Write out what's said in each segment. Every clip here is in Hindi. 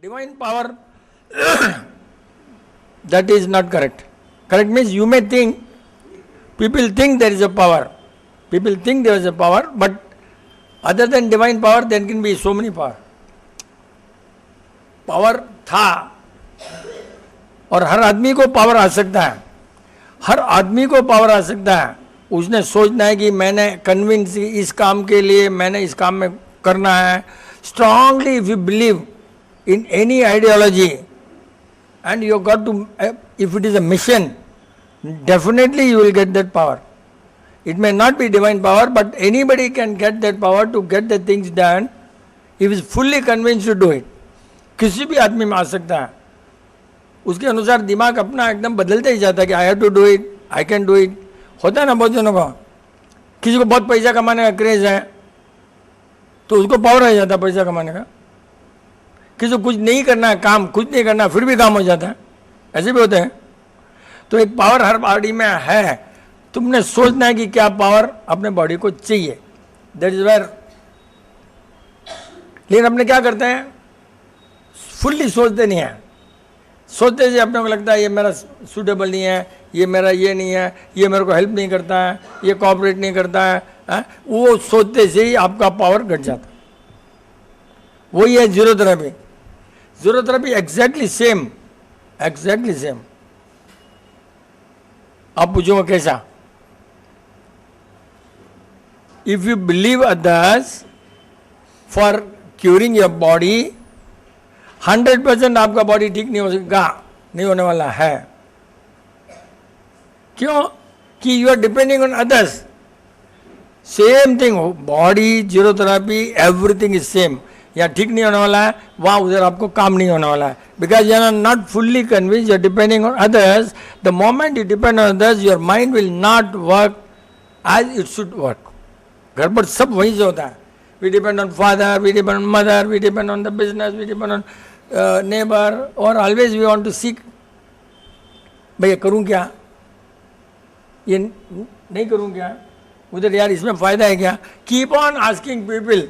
Divine power, that is not correct. Correct means you may think, people think there is a power. People think there is a power, but other than divine power, there can be so many power. Power था और हर आदमी को पावर आ सकता है, हर आदमी को पावर आ सकता है. उसने सोचना है कि मैंने कन्विंस इस काम के लिए मैंने इस काम में करना है. Strongly if you believe in any ideology and you got to, if it is a mission, definitely you will get that power. It may not be divine power, but anybody can get that power to get the things done if he is fully convinced to do it. किसी भी आदमी में आ सकता है, उसके अनुसार दिमाग अपना एकदम बदलते ही जाता है कि I have to do it, I can do it. होता है ना बहुत जनों का, किसी को बहुत पैसा कमाने का क्रेज है तो उसको पावर आ जाता है पैसा कमाने का. किसी को कुछ नहीं करना है, काम कुछ नहीं करना फिर भी काम हो जाता है, ऐसे भी होते हैं. तो एक पावर हर बॉडी में है, तुमने सोचना है कि क्या पावर अपने बॉडी को चाहिए. That is where. लेकिन अपने क्या करते हैं, फुल्ली सोचते नहीं है. सोचते जी अपने को लगता है ये मेरा सूटेबल नहीं है, ये मेरा ये नहीं है, ये मेरे को हेल्प नहीं करता है, ये कोऑपरेट नहीं करता है. वो सोचते से ही आपका पावर घट जाता है. वही है zero therapy. Zero therapy exactly same, exactly same. आप पूछोगे कैसा? If you believe others for curing your body, 100% आपका बॉडी ठीक नहीं हो सकेगा, नहीं होने वाला है. क्यों? कि you are depending on others. Same thing, body, zero therapy, everything is same. या ठीक नहीं होने वाला है, वहाँ उधर आपको काम नहीं होने वाला है. Because you are not fully convince, you are depending on others. The moment you depend on others, your mind will not work as it should work. गड़बड़ सब वहीं से होता है. We depend on father, we depend on mother, we depend on the business, we depend on neighbour, और always we want to seek. भैया करूं क्या, ये नहीं करूं क्या, उधर यार इसमें फायदा है क्या. Keep on asking people.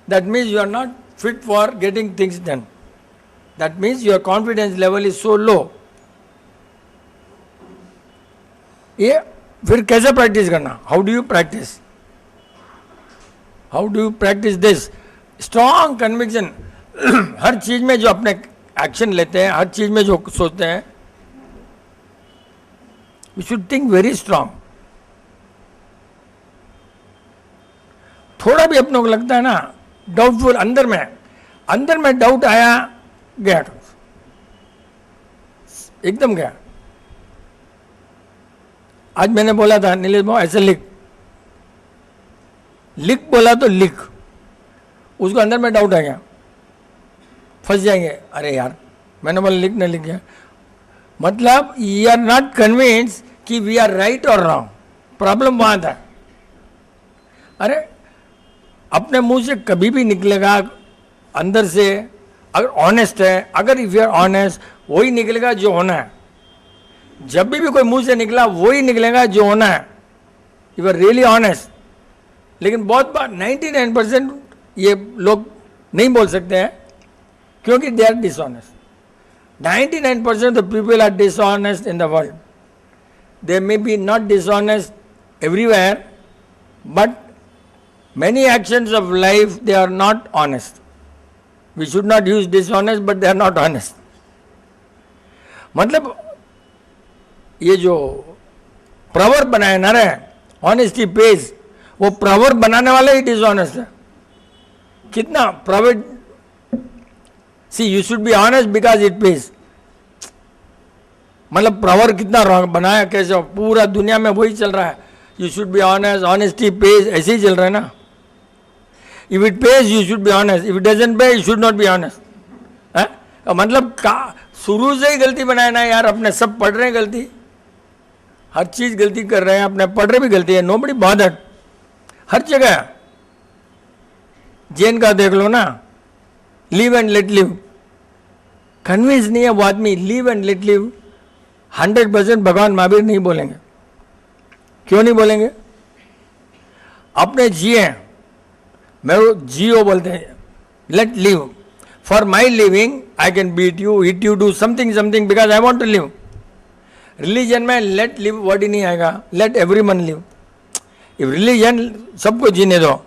That means you are not fit for getting things done. That means your confidence level is so low. ये फिर कैसे प्रैक्टिस करना? How do you practice? How do you practice this? Strong conviction. हर चीज में जो अपने एक्शन लेते हैं, हर चीज में जो सोचते हैं, we should think very strong. थोड़ा भी अपनों को लगता है ना डाउटफुल, अंदर में डाउट आया, गया एकदम गया. आज मैंने बोला था नीलेश भाई ऐसे लिख बोला तो लिख, उसको अंदर में डाउट आ गया, फंस जाएंगे. अरे यार मैंने बोला लिख गया. मतलब यू आर नॉट कन्विंस कि वी आर राइट और रॉन्ग. प्रॉब्लम वहां था. अरे अपने मुंह से कभी भी निकलेगा अंदर से, अगर ऑनेस्ट है, अगर इफ यू आर ऑनेस्ट, वही निकलेगा जो होना है. जब भी कोई मुंह से निकला वही निकलेगा जो होना है. You are really honest. लेकिन बहुत बार 99% ये लोग नहीं बोल सकते हैं क्योंकि they are dishonest. 99% the people are dishonest in the world. They may be not dishonest everywhere, but many actions of life they are not honest. We should not use dishonest, but they are not honest. मतलब ये जो प्रवर्ब बनाए ना रहे, ऑनेस्टी पेज, वो प्रवर्ब बनाने वाले ही डिसऑनेस्ट है. कितना proverb, see you should be honest because it pays. मतलब प्रवर्ब कितना रॉन्ग बनाया, कैसे पूरा दुनिया में वही चल रहा है. You should be honest, honesty pays, ऐसे ही चल रहा है ना. If it pays, you should be honest. If it doesn't pay, you should not be honest. मतलब शुरू से ही गलती बनाए ना यार. अपने सब पढ़ रहे हैं गलती, हर चीज गलती कर रहे हैं, अपने पढ़ रहे भी गलती है. nobody bothered. हर जगह जैन का देख लो ना, live and let live. Convince नहीं है वो आदमी, live and let live. 100% भगवान महावीर नहीं बोलेंगे. क्यों नहीं बोलेंगे? अपने जिए, मैं वो जियो बोलते हैं, let live. For my living, I can beat you, hit you, do something because I want to live. Religion में let live word ही नहीं आएगा, let everyone live. If religion सबको जीने दो,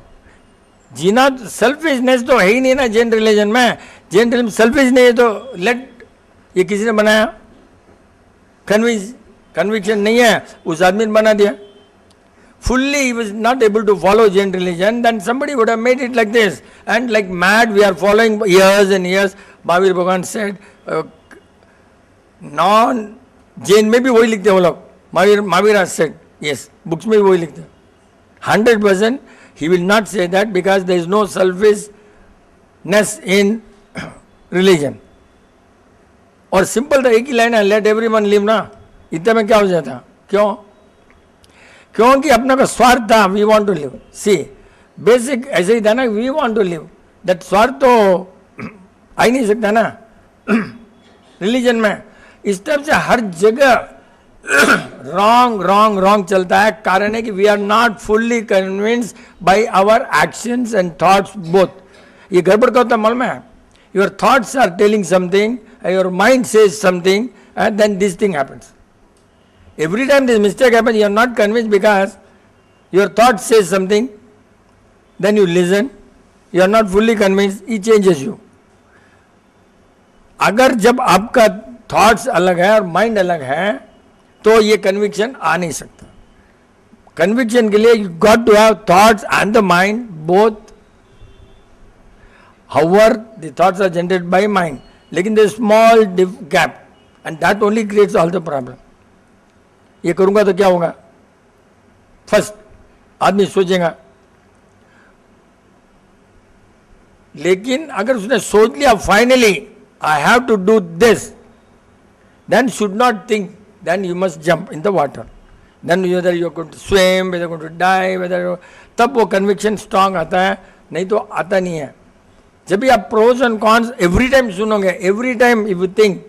जीना सेल्फिशनेस तो है ही नहीं ना जैन रिलीजन में. जैन रिलीजन सेल्फिश नहीं है तो लेट, ये किसी ने बनाया? कन्विक्शन नहीं है, उस आदमी ने बना दिया. Fully he was not able to follow Jain religion, then somebody would have made it like this. And like mad we are following years and years. Mahavir Bhagwan said, non-Jain में भी वही लिखते हैं वो लोग. Mahavir has said, yes, books में भी वही लिखते हैं. 100% he will not say that because there is no selfishness in religion. और सिंपल था, एक ही लाइन है, लेट एवरीवन लिव ना. इतने में क्या हो जाता? क्यों? क्योंकि अपना का स्वार्थ था. We want to live. See basic ऐसे ही था ना, we want to live. That स्वार्थ तो आ ही नहीं सकता ना रिलीजन में. इस तरफ से हर जगह रॉन्ग चलता है. कारण है कि we are not fully convinced by our actions and thoughts both. ये गड़बड़ का होता मालूम है. Your thoughts are telling something, your mind says something, and then this thing happens. Every time this mistake happens, you are not convinced because your thought says something, then you listen, you are not fully convinced, it changes you. अगर जब आपका थॉट्स अलग है और माइंड अलग है तो ये कन्विक्शन आ नहीं सकता. कन्विक्शन के लिए you got to have thoughts and the mind both. However the thoughts are generated by mind, लेकिन the small gap and that only creates all the problem. ये करूंगा तो क्या होगा? फर्स्ट आदमी सोचेगा, लेकिन अगर उसने सोच लिया finally I have to do this, then should not think, then you must jump in the water. Then whether you are going to swim, whether going to die, whether, तब वो कन्विक्शन स्ट्रांग आता है, नहीं तो आता नहीं है. जब भी आप pros and cons every time सुनोगे, every time if you think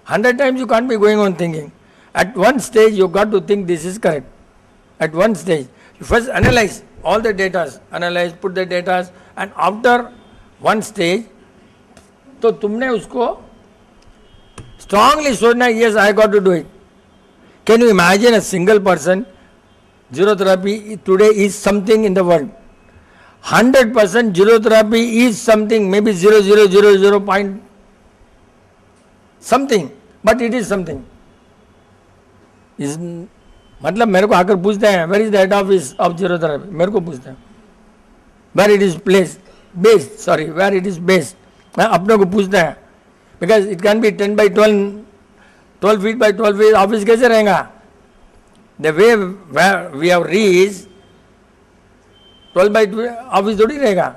100 times you can't be going on thinking. At one stage you got to think this is correct. At one stage you first analyze all the data, analyze, put the data, and after one stage तो तुमने उसको strongly सोचना, yes I got to do it. Can you imagine a single person? Zero therapy today is something in the world. 100% zero therapy is something, maybe 0.000 point something, but it is something. मतलब मेरे को आकर पूछते हैं where is the head office of zero therapy. मेरे को पूछते हैं where it is place based, sorry where it is based. अपने को पूछते हैं because it can be 10 by 12 feet by 12 feet office कैसे रहेगा? The way we have reach 12 by 12 office थोड़ी रहेगा.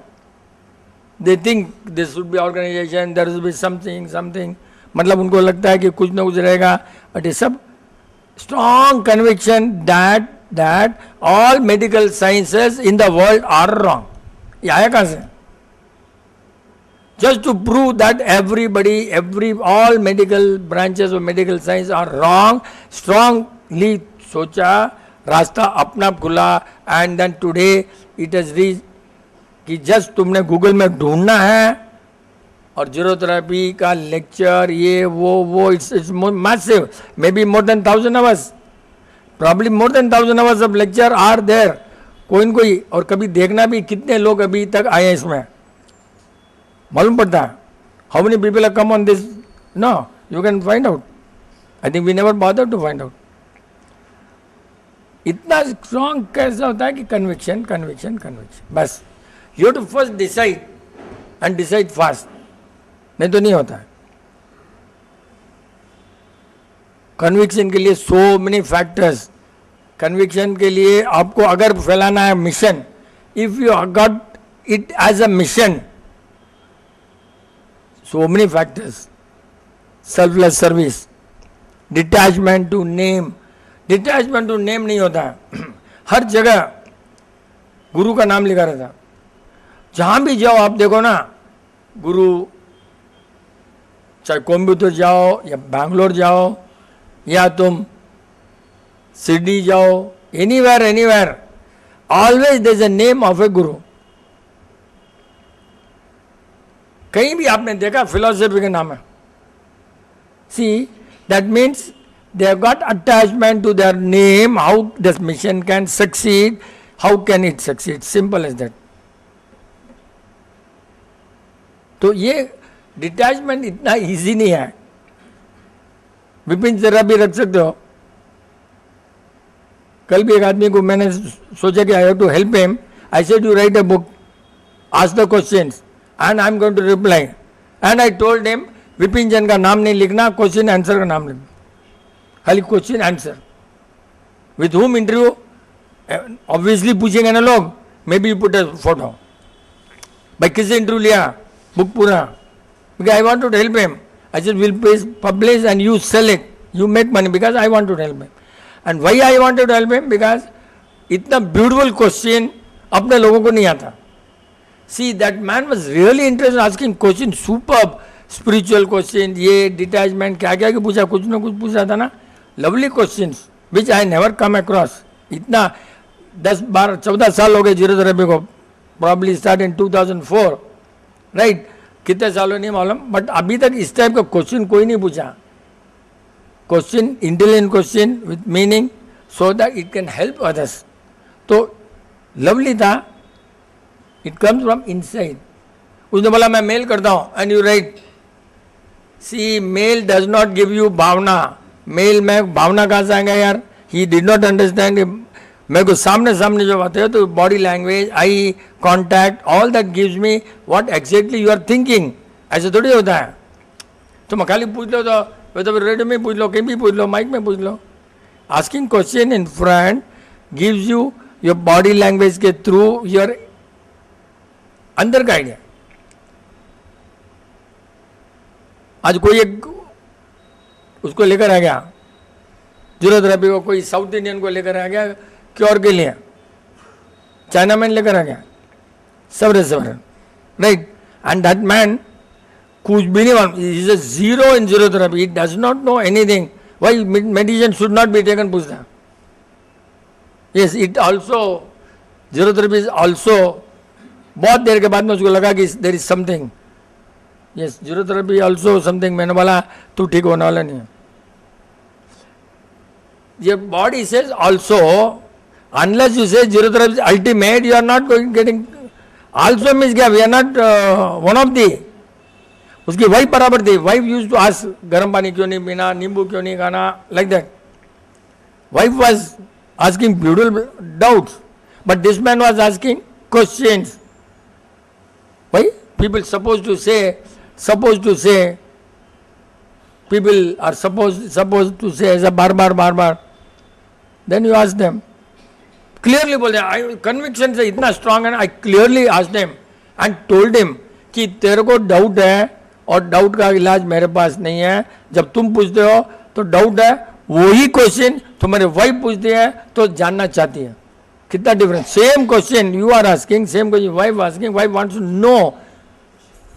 They think this should be organisation, there should be something. मतलब उनको लगता है कि कुछ ना कुछ रहेगा, बट ये सब strong conviction that all medical sciences in the world are wrong. ये आया कहाँ से? Just to prove that all medical branches of medical science are wrong, strongly सोचा, रास्ता अपना खुला, and then today it has reached कि just तुमने गूगल में ढूंढना है और जीरो थेरेपी का लेक्चर ये वो it's massive, may be more than 1000 hours, probably more than 1000 hours of lecture are there. कोई और कभी देखना भी कितने लोग अभी तक आए इसमें मालूम पड़ता है. How many people have come on this? No, you can find out. I think we never bother to find out. इतना स्ट्रॉन्ग कैसा होता है कि कन्विक्शन बस. You have to first decide and decide fast, नहीं तो नहीं होता है. कन्विक्शन के लिए सो मेनी फैक्टर्स. कन्विक्शन के लिए आपको अगर फैलाना है mission, if you got it as a mission, so many factors. Selfless service, detachment to name. Detachment to name नहीं होता है. हर जगह गुरु का नाम लिखा रहता. जहां भी जाओ आप देखो ना, गुरु, चाहे कोयम्बटूर जाओ या बैंगलोर जाओ या तुम सिडनी जाओ, anywhere always there is a name of a guru. कहीं भी आपने देखा फिलोसफी के नाम है. See that means they have got attachment to their name, how this mission can succeed, how can it succeed, simple as that. तो ये डिटैचमेंट इतना इजी नहीं है. विपिन जरा भी रख सकते हो. कल भी एक आदमी को मैंने सोचा कि I have to help him. I said you write a book, ask the questions and I am going to reply. And I told him Vipin Jain का नाम नहीं लिखना, क्वेश्चन आंसर का नाम लिखना, खाली question answer. With home interview obviously पूछेंगे ना लोग, may be put a photo. भाई किससे इंटरव्यू लिया, बुक पूरा. Because I want to help him. I said will publish and you sell it, you make money, because I want to help him. And why I wanted to help him, because इतना ब्यूटीफुल क्वेश्चन अपने लोगों को नहीं आता. See that man was really interested asking question, superb spiritual question, ये डिटैचमेंट क्या क्या पूछा, कुछ ना कुछ पूछ रहा था ना. Lovely questions which I never come across. इतना 10-12-14 साल हो गए जीरो थेरेपी को. Probably start in 2004, right. कितने सालों नहीं मालूम, बट अभी तक इस टाइप का क्वेश्चन कोई नहीं पूछा. Question intelligent question with meaning, so that it can help others. तो लवली था. It comes from inside. उसने बोला मैं मेल करता हूँ and you write. See mail does not give you भावना. मेल में भावना कहाँ से आएगा यार. He did not understand. मेरे को सामने सामने जो बातें हो तो body language, eye contact, all that gives me what exactly you are thinking. ऐसे थोड़ी होता है. तो मैं खाली पूछ लो तो रेडियो में पूछ लो, कहीं भी पूछ लो, माइक में पूछ लो. Asking question in front gives you your body language के थ्रू योर अंदर का आइडिया. आज कोई एक उसको लेकर आ गया जीरो थेरेपी को, कोई साउथ इंडियन को लेकर आ गया क्योर के लिए, चाइना मैन लेकर आ गया सवरन, राइट. एंड दैट मैन कुछ भी नहीं, is a zero in zero therapy. It does not know anything. Why medicine should not be taken, पूछता. Yes, it also zero therapy is also. बहुत देर के बाद में उसको लगा कि there is something. Yes, zero therapy also something. मैंने बोला तू ठीक होने वाला नहीं है. Your body says also, unless you say zero therapy is ultimate, you are not going getting. Also means क्या, we are not one of the. उसकी वाइफ बराबर थी. वाइफ यूज टू आस्क गर्म पानी क्यों नहीं पीना, नींबू क्यों नहीं खाना, like that. Wife was asking beautiful doubts, but this man was asking questions. Why people supposed to say people are supposed to say ऐसा बार. Then you ask them clearly. बोलते हैं कन्विक्शन से इतना स्ट्रांग है ना. I clearly asked him and told him कि तेरे को डाउट है और डाउट का इलाज मेरे पास नहीं है. जब तुम पूछते हो तो डाउट है, वही क्वेश्चन तुम्हारी वाइफ पूछती है तो जानना चाहती है. कितना difference. Same question you are asking, same question wife asking. Wife wants to know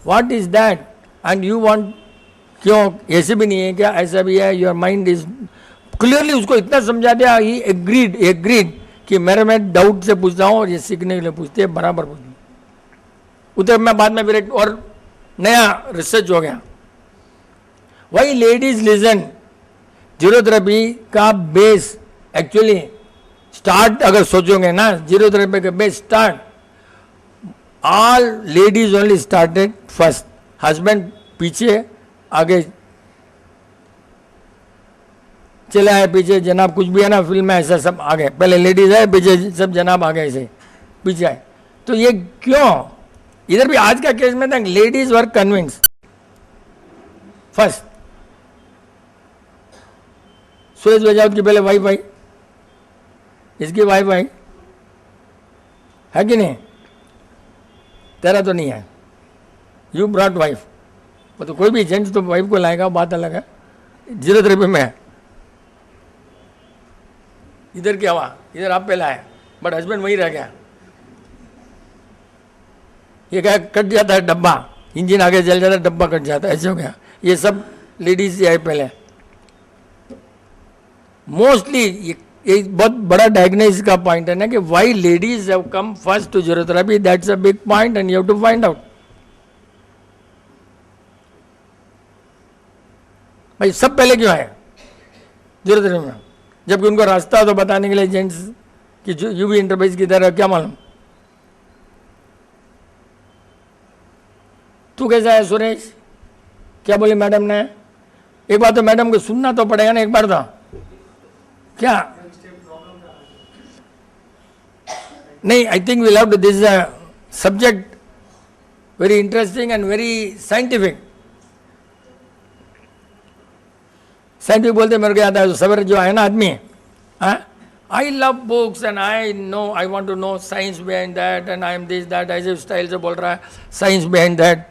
what is that and you want. क्यों, ऐसे भी नहीं है क्या, ऐसा भी है. Your mind is clearly. उसको इतना समझा दिया, ही एग्रीड कि मैं डाउट से पूछता हूँ और ये सीखने के लिए पूछते हैं, बराबर पूछते. उधर मैं बाद में फिर एक और नया रिसर्च हो गया. Why ladies legion. Zero therapy का बेस एक्चुअली स्टार्ट अगर सोचोगे ना, जीरो थेरेपी का base start, all ladies only started first. Husband पीछे आगे चले आए, पीछे जनाब कुछ भी है ना फिल्म में ऐसा सब आगे. पहले लेडीज है, पीछे सब जनाब आगे ऐसे पीछे आए. तो ये क्यों. इधर भी आज का केस में था, लेडीज वर कन्विंस फर्स्ट. सुरेश बजावत की पहले वाइफ आई, इसकी वाइफ आई है कि नहीं. तेरा तो नहीं है, यू ब्रॉट वाइफ. वो तो कोई भी जेंट्स तो वाइफ को लाएगा, बात अलग है. जीरो थेरेपी में है. इधर क्या हुआ, इधर आप पहले आए बट हस्बैंड वहीं रह गया. ये क्या कट जाता है डब्बा, इंजन आगे चल जाता है, डब्बा कट जाता है, ऐसे हो गया. ये सब लेडीज से आए पहले. मोस्टली ये बहुत बड़ा डायग्नोसिस का पॉइंट है ना कि why ladies have come first to zero therapy. That's a big point and you have to find out. भाई सब पहले क्यों आए जीरो में, जबकि उनको रास्ता तो बताने के लिए जेंट्स कि यूवी इंटरफेस की तरह, क्या मालूम। तू कैसा है सुरेश, क्या बोली मैडम ने? एक बार तो मैडम को सुनना तो पड़ेगा ना, एक बार तो क्या नहीं। I think we love this subject very interesting and very scientific. Scientific बोलते मेरे को याद है सवेरे जो है ना आदमी, I love books and I know, I want to know science behind that and I am this that, ऐसे स्टाइल से बोल रहा है साइंस बिहाइंड दैट।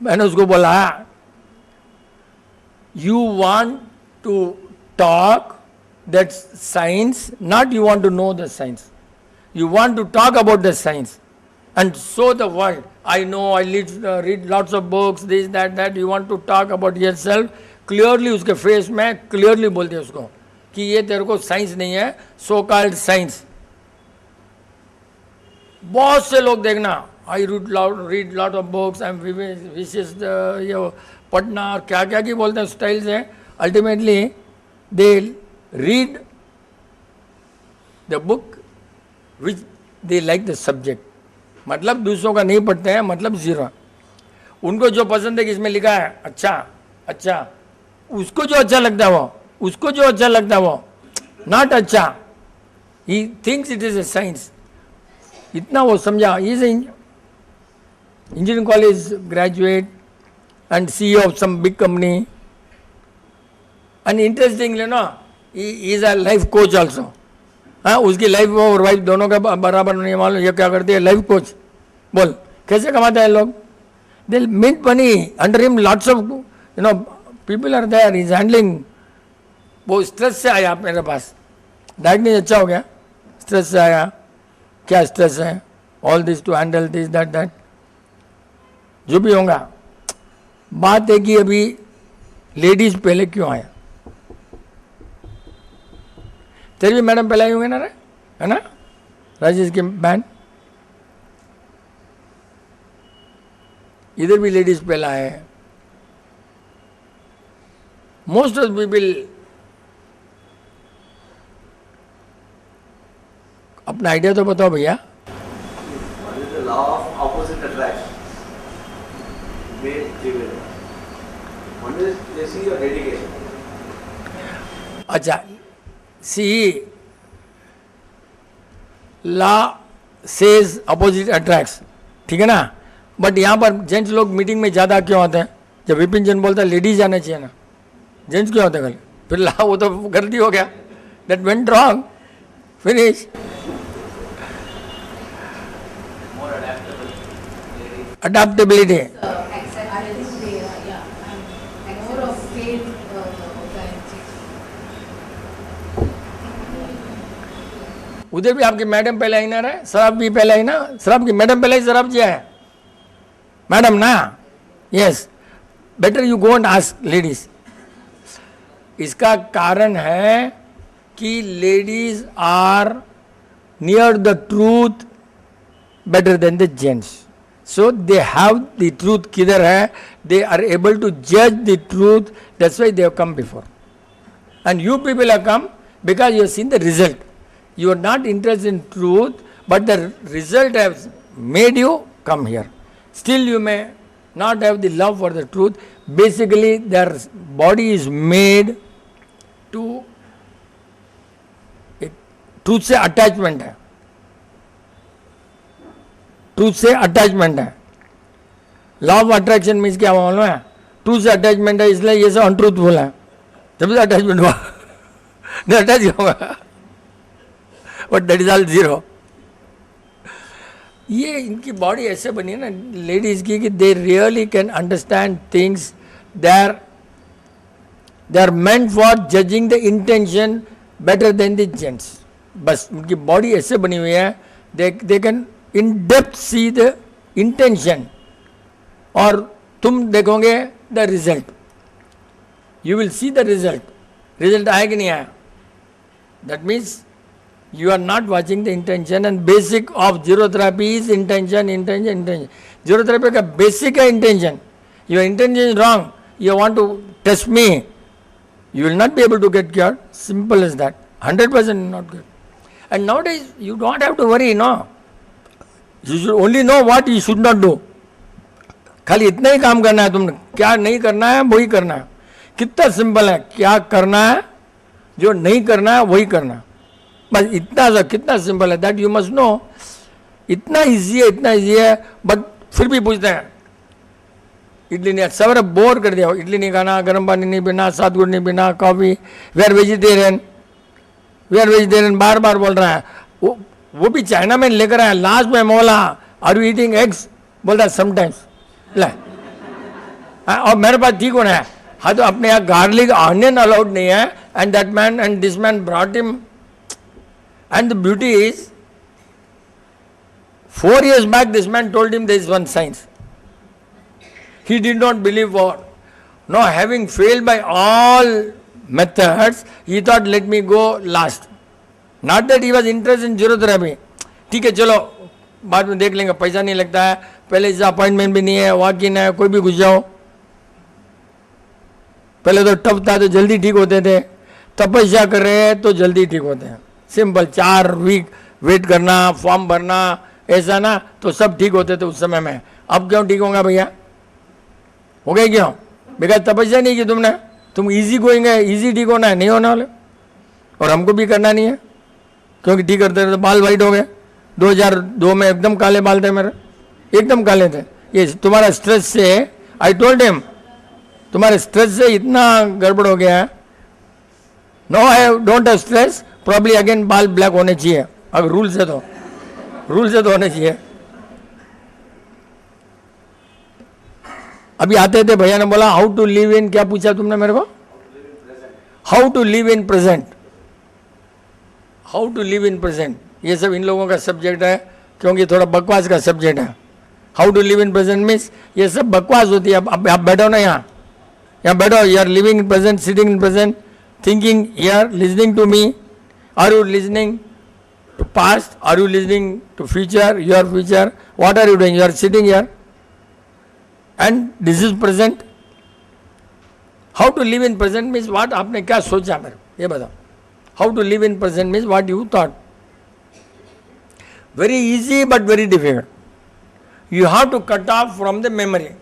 मैंने उसको बोला you want to talk that science, not you want to know the science, you want to talk about the science and show the world, I know, I read lots of books, this that you want to talk about yourself clearly। उसके फेस में clearly बोल दिया उसको कि ये तेरे को साइंस नहीं है, so called साइंस। बहुत से लोग देखना, I read lot of books, I विशेष ये पढ़ना और क्या क्या की बोलते हैं स्टाइल से, ultimately they read the book which they like the subject। मतलब दूसरों का नहीं पढ़ते हैं, मतलब जीरो। उनको जो पसंद है कि इसमें लिखा है अच्छा अच्छा, उसको जो अच्छा लगता है वो, उसको जो अच्छा लगता है वो, नॉट अच्छा, he thinks it is a science। इतना वो समझा। he is an engineering college graduate and CEO of some big company, and interestingly no, he is a life coach also। हाँ, उसकी लाइफ और वाइफ दोनों का बराबर नहीं मालूम ये क्या करती है, लाइफ कोच। बोल कैसे कमाते हैं लोग? They make money under him, lots of you know people are there, is handling. वो स्ट्रेस से आया मेरे पास, डायग्नोज अच्छा हो गया, स्ट्रेस से आया। क्या स्ट्रेस है? All this to handle this that that, जो भी होगा। बात है कि अभी लेडीज पहले क्यों आया? तेरी भी मैडम पहले आई होंगे ना रे, है ना, राजेश की बहन। इधर भी लेडीज पहला है। मोस्ट ऑफ पीपल अपना आइडिया तो बताओ भैया। अच्छा, See, law says opposite attracts, ठीक है ना। बट यहाँ पर जेंट्स लोग मीटिंग में ज़्यादा क्यों आते हैं? जब विपिन जन बोलता है लेडीज आना चाहिए ना, जेंट्स क्यों आते हैं कल? फिर ला वो तो गलती हो गया, that went wrong, finish. Adaptability, उधर भी आपकी मैडम पहले आई ना रहे, शराब भी पहले आई ना, शराब की मैडम पहले ही शराब जिया है मैडम ना। Yes, better you go and ask ladies. इसका कारण है कि ladies are near the truth better than the gents, so they have the truth किधर है, दे आर एबल टू जज the truth, that's why they have come before. And you people have come because you have seen the result. You are not interested in truth, but the result has made you come here. Still you may not have the love for the truth. Basically their body is made to, truth से attachment है, truth से attachment है। Law of attraction means क्या मालूम है? truth से attachment है, इसलिए ये सब untruthful है, जब से attachment हुआ नहीं अटैच होगा, but that is all zero. ये इनकी बॉडी ऐसे बनी है ना लेडीज की कि they really can understand things, they are meant for judging the intention better than the gents. बस उनकी बॉडी ऐसे बनी हुई है, they can in depth see the intention, और तुम देखोगे the result, you will see the result. Result आया कि नहीं आया? That means you are not watching the intention, and basic of zero therapy is intention, intention, intention। zero therapy का basic है intention। your intention is wrong, you want to test me, you will not be able to get cured. Simple as that. 100% not good. And nowadays you don't have to worry, no. You should only know what you should not do. खाली इतना ही काम करना है तुमने, क्या नहीं करना है वही करना है. कितना सिंपल है, क्या करना है, जो नहीं करना है वही करना, बस इतना सा. कितना सिंपल है, दैट यू मस्ट नो. इतना इजी है, इतना इजी है. बट फिर भी पूछते हैं इडली नहीं, सवेरे बोर कर दिया, इडली नहीं खाना, गर्म पानी नहीं पीना, सात गुड़ नहीं पीना, coffee, we are vegetarian, we are vegetarian बार बार बोल रहा है. वो भी चाइना में लेकर आया. लास्ट में बोला आर यू ईटिंग एग्स, बोलता समटाइम्स. और मेरे पास ठीक होना है. हाँ, तो अपने यहाँ गार्लिक ऑनियन अलाउड नहीं है. And that man and this man brought him. And the beauty is 4 years back this man told him there is one science. He did not believe what. Now having failed by all methods, he thought let me go last. Not that he was interested in zero-therapy. ठीक है चलो बाद में देख लेंगे, पैसा नहीं लगता है, पहले से अपॉइंटमेंट भी नहीं है, वॉक इन है, कोई भी घुस जाओ. पहले तो टफ था तो जल्दी ठीक होते थे, तपस्या कर रहे हैं तो जल्दी ठीक होते हैं. सिंपल 4 वीक वेट करना, फॉर्म भरना, ऐसा ना तो सब ठीक होते थे उस समय में. अब क्यों ठीक होगा भैया, हो गए क्यों? बिकॉज तपस्या नहीं की तुमने. तुम इजी गोइंग है, इजी ठीक होना है, नहीं होना वाले. और हमको भी करना नहीं है, क्योंकि ठीक करते तो बाल वाइट हो गए. 2002 में एकदम काले बाल थे मेरे, एकदम काले थे. ये तुम्हारा स्ट्रेस से, आई टोल्ड हिम, तुम्हारे स्ट्रेस से इतना गड़बड़ हो गया है. No I don't have stress, probably again बाल ब्लैक होने चाहिए. अगर रूल से तो होने चाहिए. अभी आते थे भैया ने बोला हाउ टू लिव इन, क्या पूछा तुमने मेरे को? How to live in present. How to live in present, ये सब इन लोगों का सब्जेक्ट है, क्योंकि थोड़ा बकवास का सब्जेक्ट है. How to live in present means ये सब बकवास होती है. अब आप बैठो ना, यहाँ बैठो. You are living in present, sitting in present, thinking here, listening to me. Are you listening to past? Are you listening to future, your future? What are you doing? You are sitting here and this is present. How to live in present means what? आपने क्या सोचा मेरे, ये बताओ. How to live in present means what you thought. Very easy but very difficult. You have to cut off from the memory.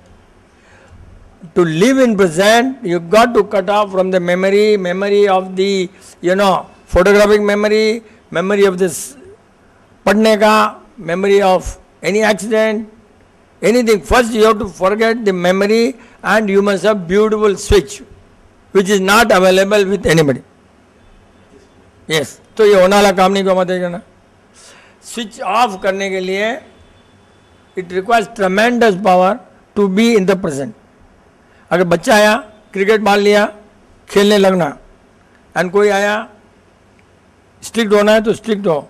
To live in present, you got to cut off from the memory of the, photographic memory, memory of this पढ़ने का, memory of any accident, anything. First you have to forget the memory and you must have beautiful switch which is not available with anybody. Yes, तो ये होने वाला काम नहीं को मत करना. स्विच ऑफ करने के लिए it requires tremendous power to be in the present. अगर बच्चा आया, क्रिकेट बॉल लिया, खेलने लगना, एंड कोई आया स्ट्रिक्ट होना है तो स्ट्रिक्ट हो.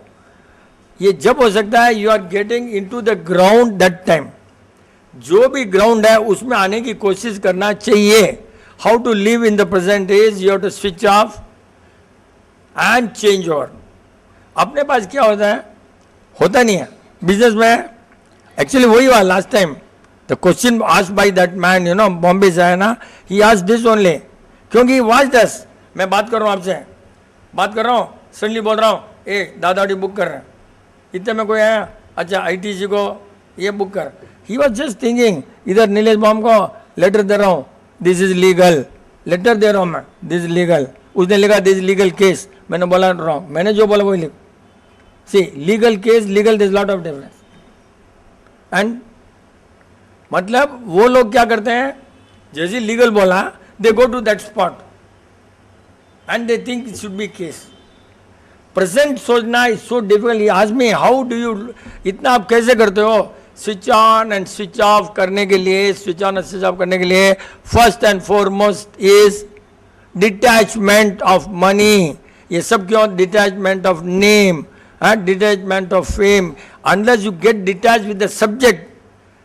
ये जब हो सकता है you are getting into the ground that time. जो भी ग्राउंड है उसमें आने की कोशिश करना चाहिए. How to live in the present is you have to switch off and change over. अपने पास क्या होता है, होता नहीं है बिजनेस में. एक्चुअली वही हुआ last time. The question asked by that man, Bombay से आया ना, ही आस्क्ड दिस ओनली, क्योंकि वाच दिस. मैं बात कर रहा हूँ आपसे, बात कर रहा हूँ, सडनली बोल रहा हूँ ए दादाडी बुक कर रहे हैं. इतने में कोई आया, अच्छा आईटीसी को ये बुक कर. ही वॉज जस्ट थिंकिंग, इधर नीलेश बॉम को लेटर दे रहा हूँ, दिस इज लीगल. लेटर दे रहा हूँ मैं, दिस इज लीगल. उसने लिखा दिस इज लीगल केस. मैंने बोला रॉन्ग, मैंने जो बोला वही लिख. See legal case, legal this lot of difference. And मतलब वो लोग क्या करते हैं, जैसे लीगल बोला they go to that spot and they think it should be case. Present सोचना इज सो डिफिकल्ट. आज में हाउ डू यू, इतना आप कैसे करते हो? Switch on and switch off करने के लिए, switch on and switch off करने के लिए first and foremost is detachment of money. ये सब क्यों? Detachment of name, detachment of fame. Unless you get detached with the subject,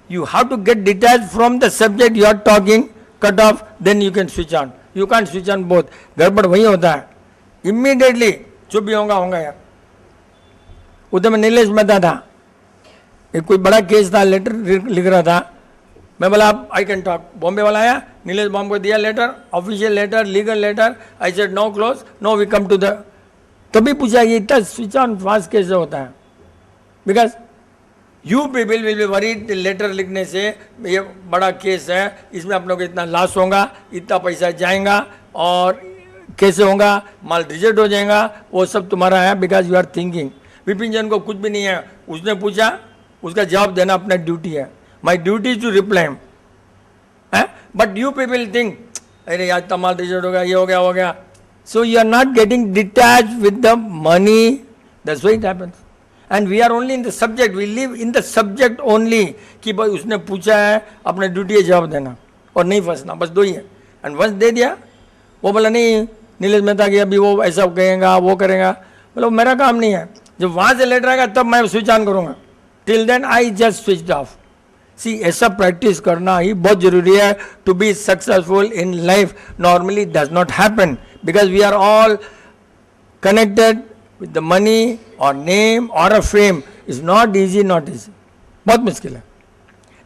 you have to get detached from the subject you are talking, cut off, then you can switch on. You can't switch on both. गड़बड़ वही होता है. Immediately जो भी होगा यार. उधर में नीलेश मेहता था, एक कोई बड़ा केस था, लेटर लिख रहा था, मैं बोला आप आई कैन टॉक, बॉम्बे वाला आया, नीलेश बॉम्बे को दिया letter, official letter, legal letter, I said no close, no we come to the, तभी पूछा ये इतना स्विच ऑन फास्ट कैसे होता है, because you people will be worried letter लिखने से ये बड़ा केस है, इसमें अपने को इतना लॉस होगा, इतना पैसा जाएगा और कैसे होगा, माल रिजेक्ट हो जाएगा, वो सब तुम्हारा है, because you are thinking. Vipin Jain को कुछ भी नहीं है, उसने पूछा, उसका जवाब देना अपना ड्यूटी है, my duty to reply, but you people think अरे आज तो माल रिजेक्ट हो गया, ये हो गया, हो गया, so you are not getting detach with the money, that's why it happens, and we are only in the subject, we live in the subject only, कि भाई उसने पूछा है, अपने ड्यूटी है जवाब देना और नहीं फंसना, बस दो ही है, एंड वंस दे दिया, वो बोला नहीं नीलेश मेहता की अभी वो ऐसा कहेगा, वो करेगा, बोला मेरा काम नहीं है, जब वहाँ से लेटर आएगा तब मैं स्विच ऑन करूँगा, till then I just switch off. See ऐसा प्रैक्टिस करना ही बहुत जरूरी है to be successful in life, normally does not happen, because we are all connected with the money और नेम और a fame, is not easy, not easy, बहुत मुश्किल है।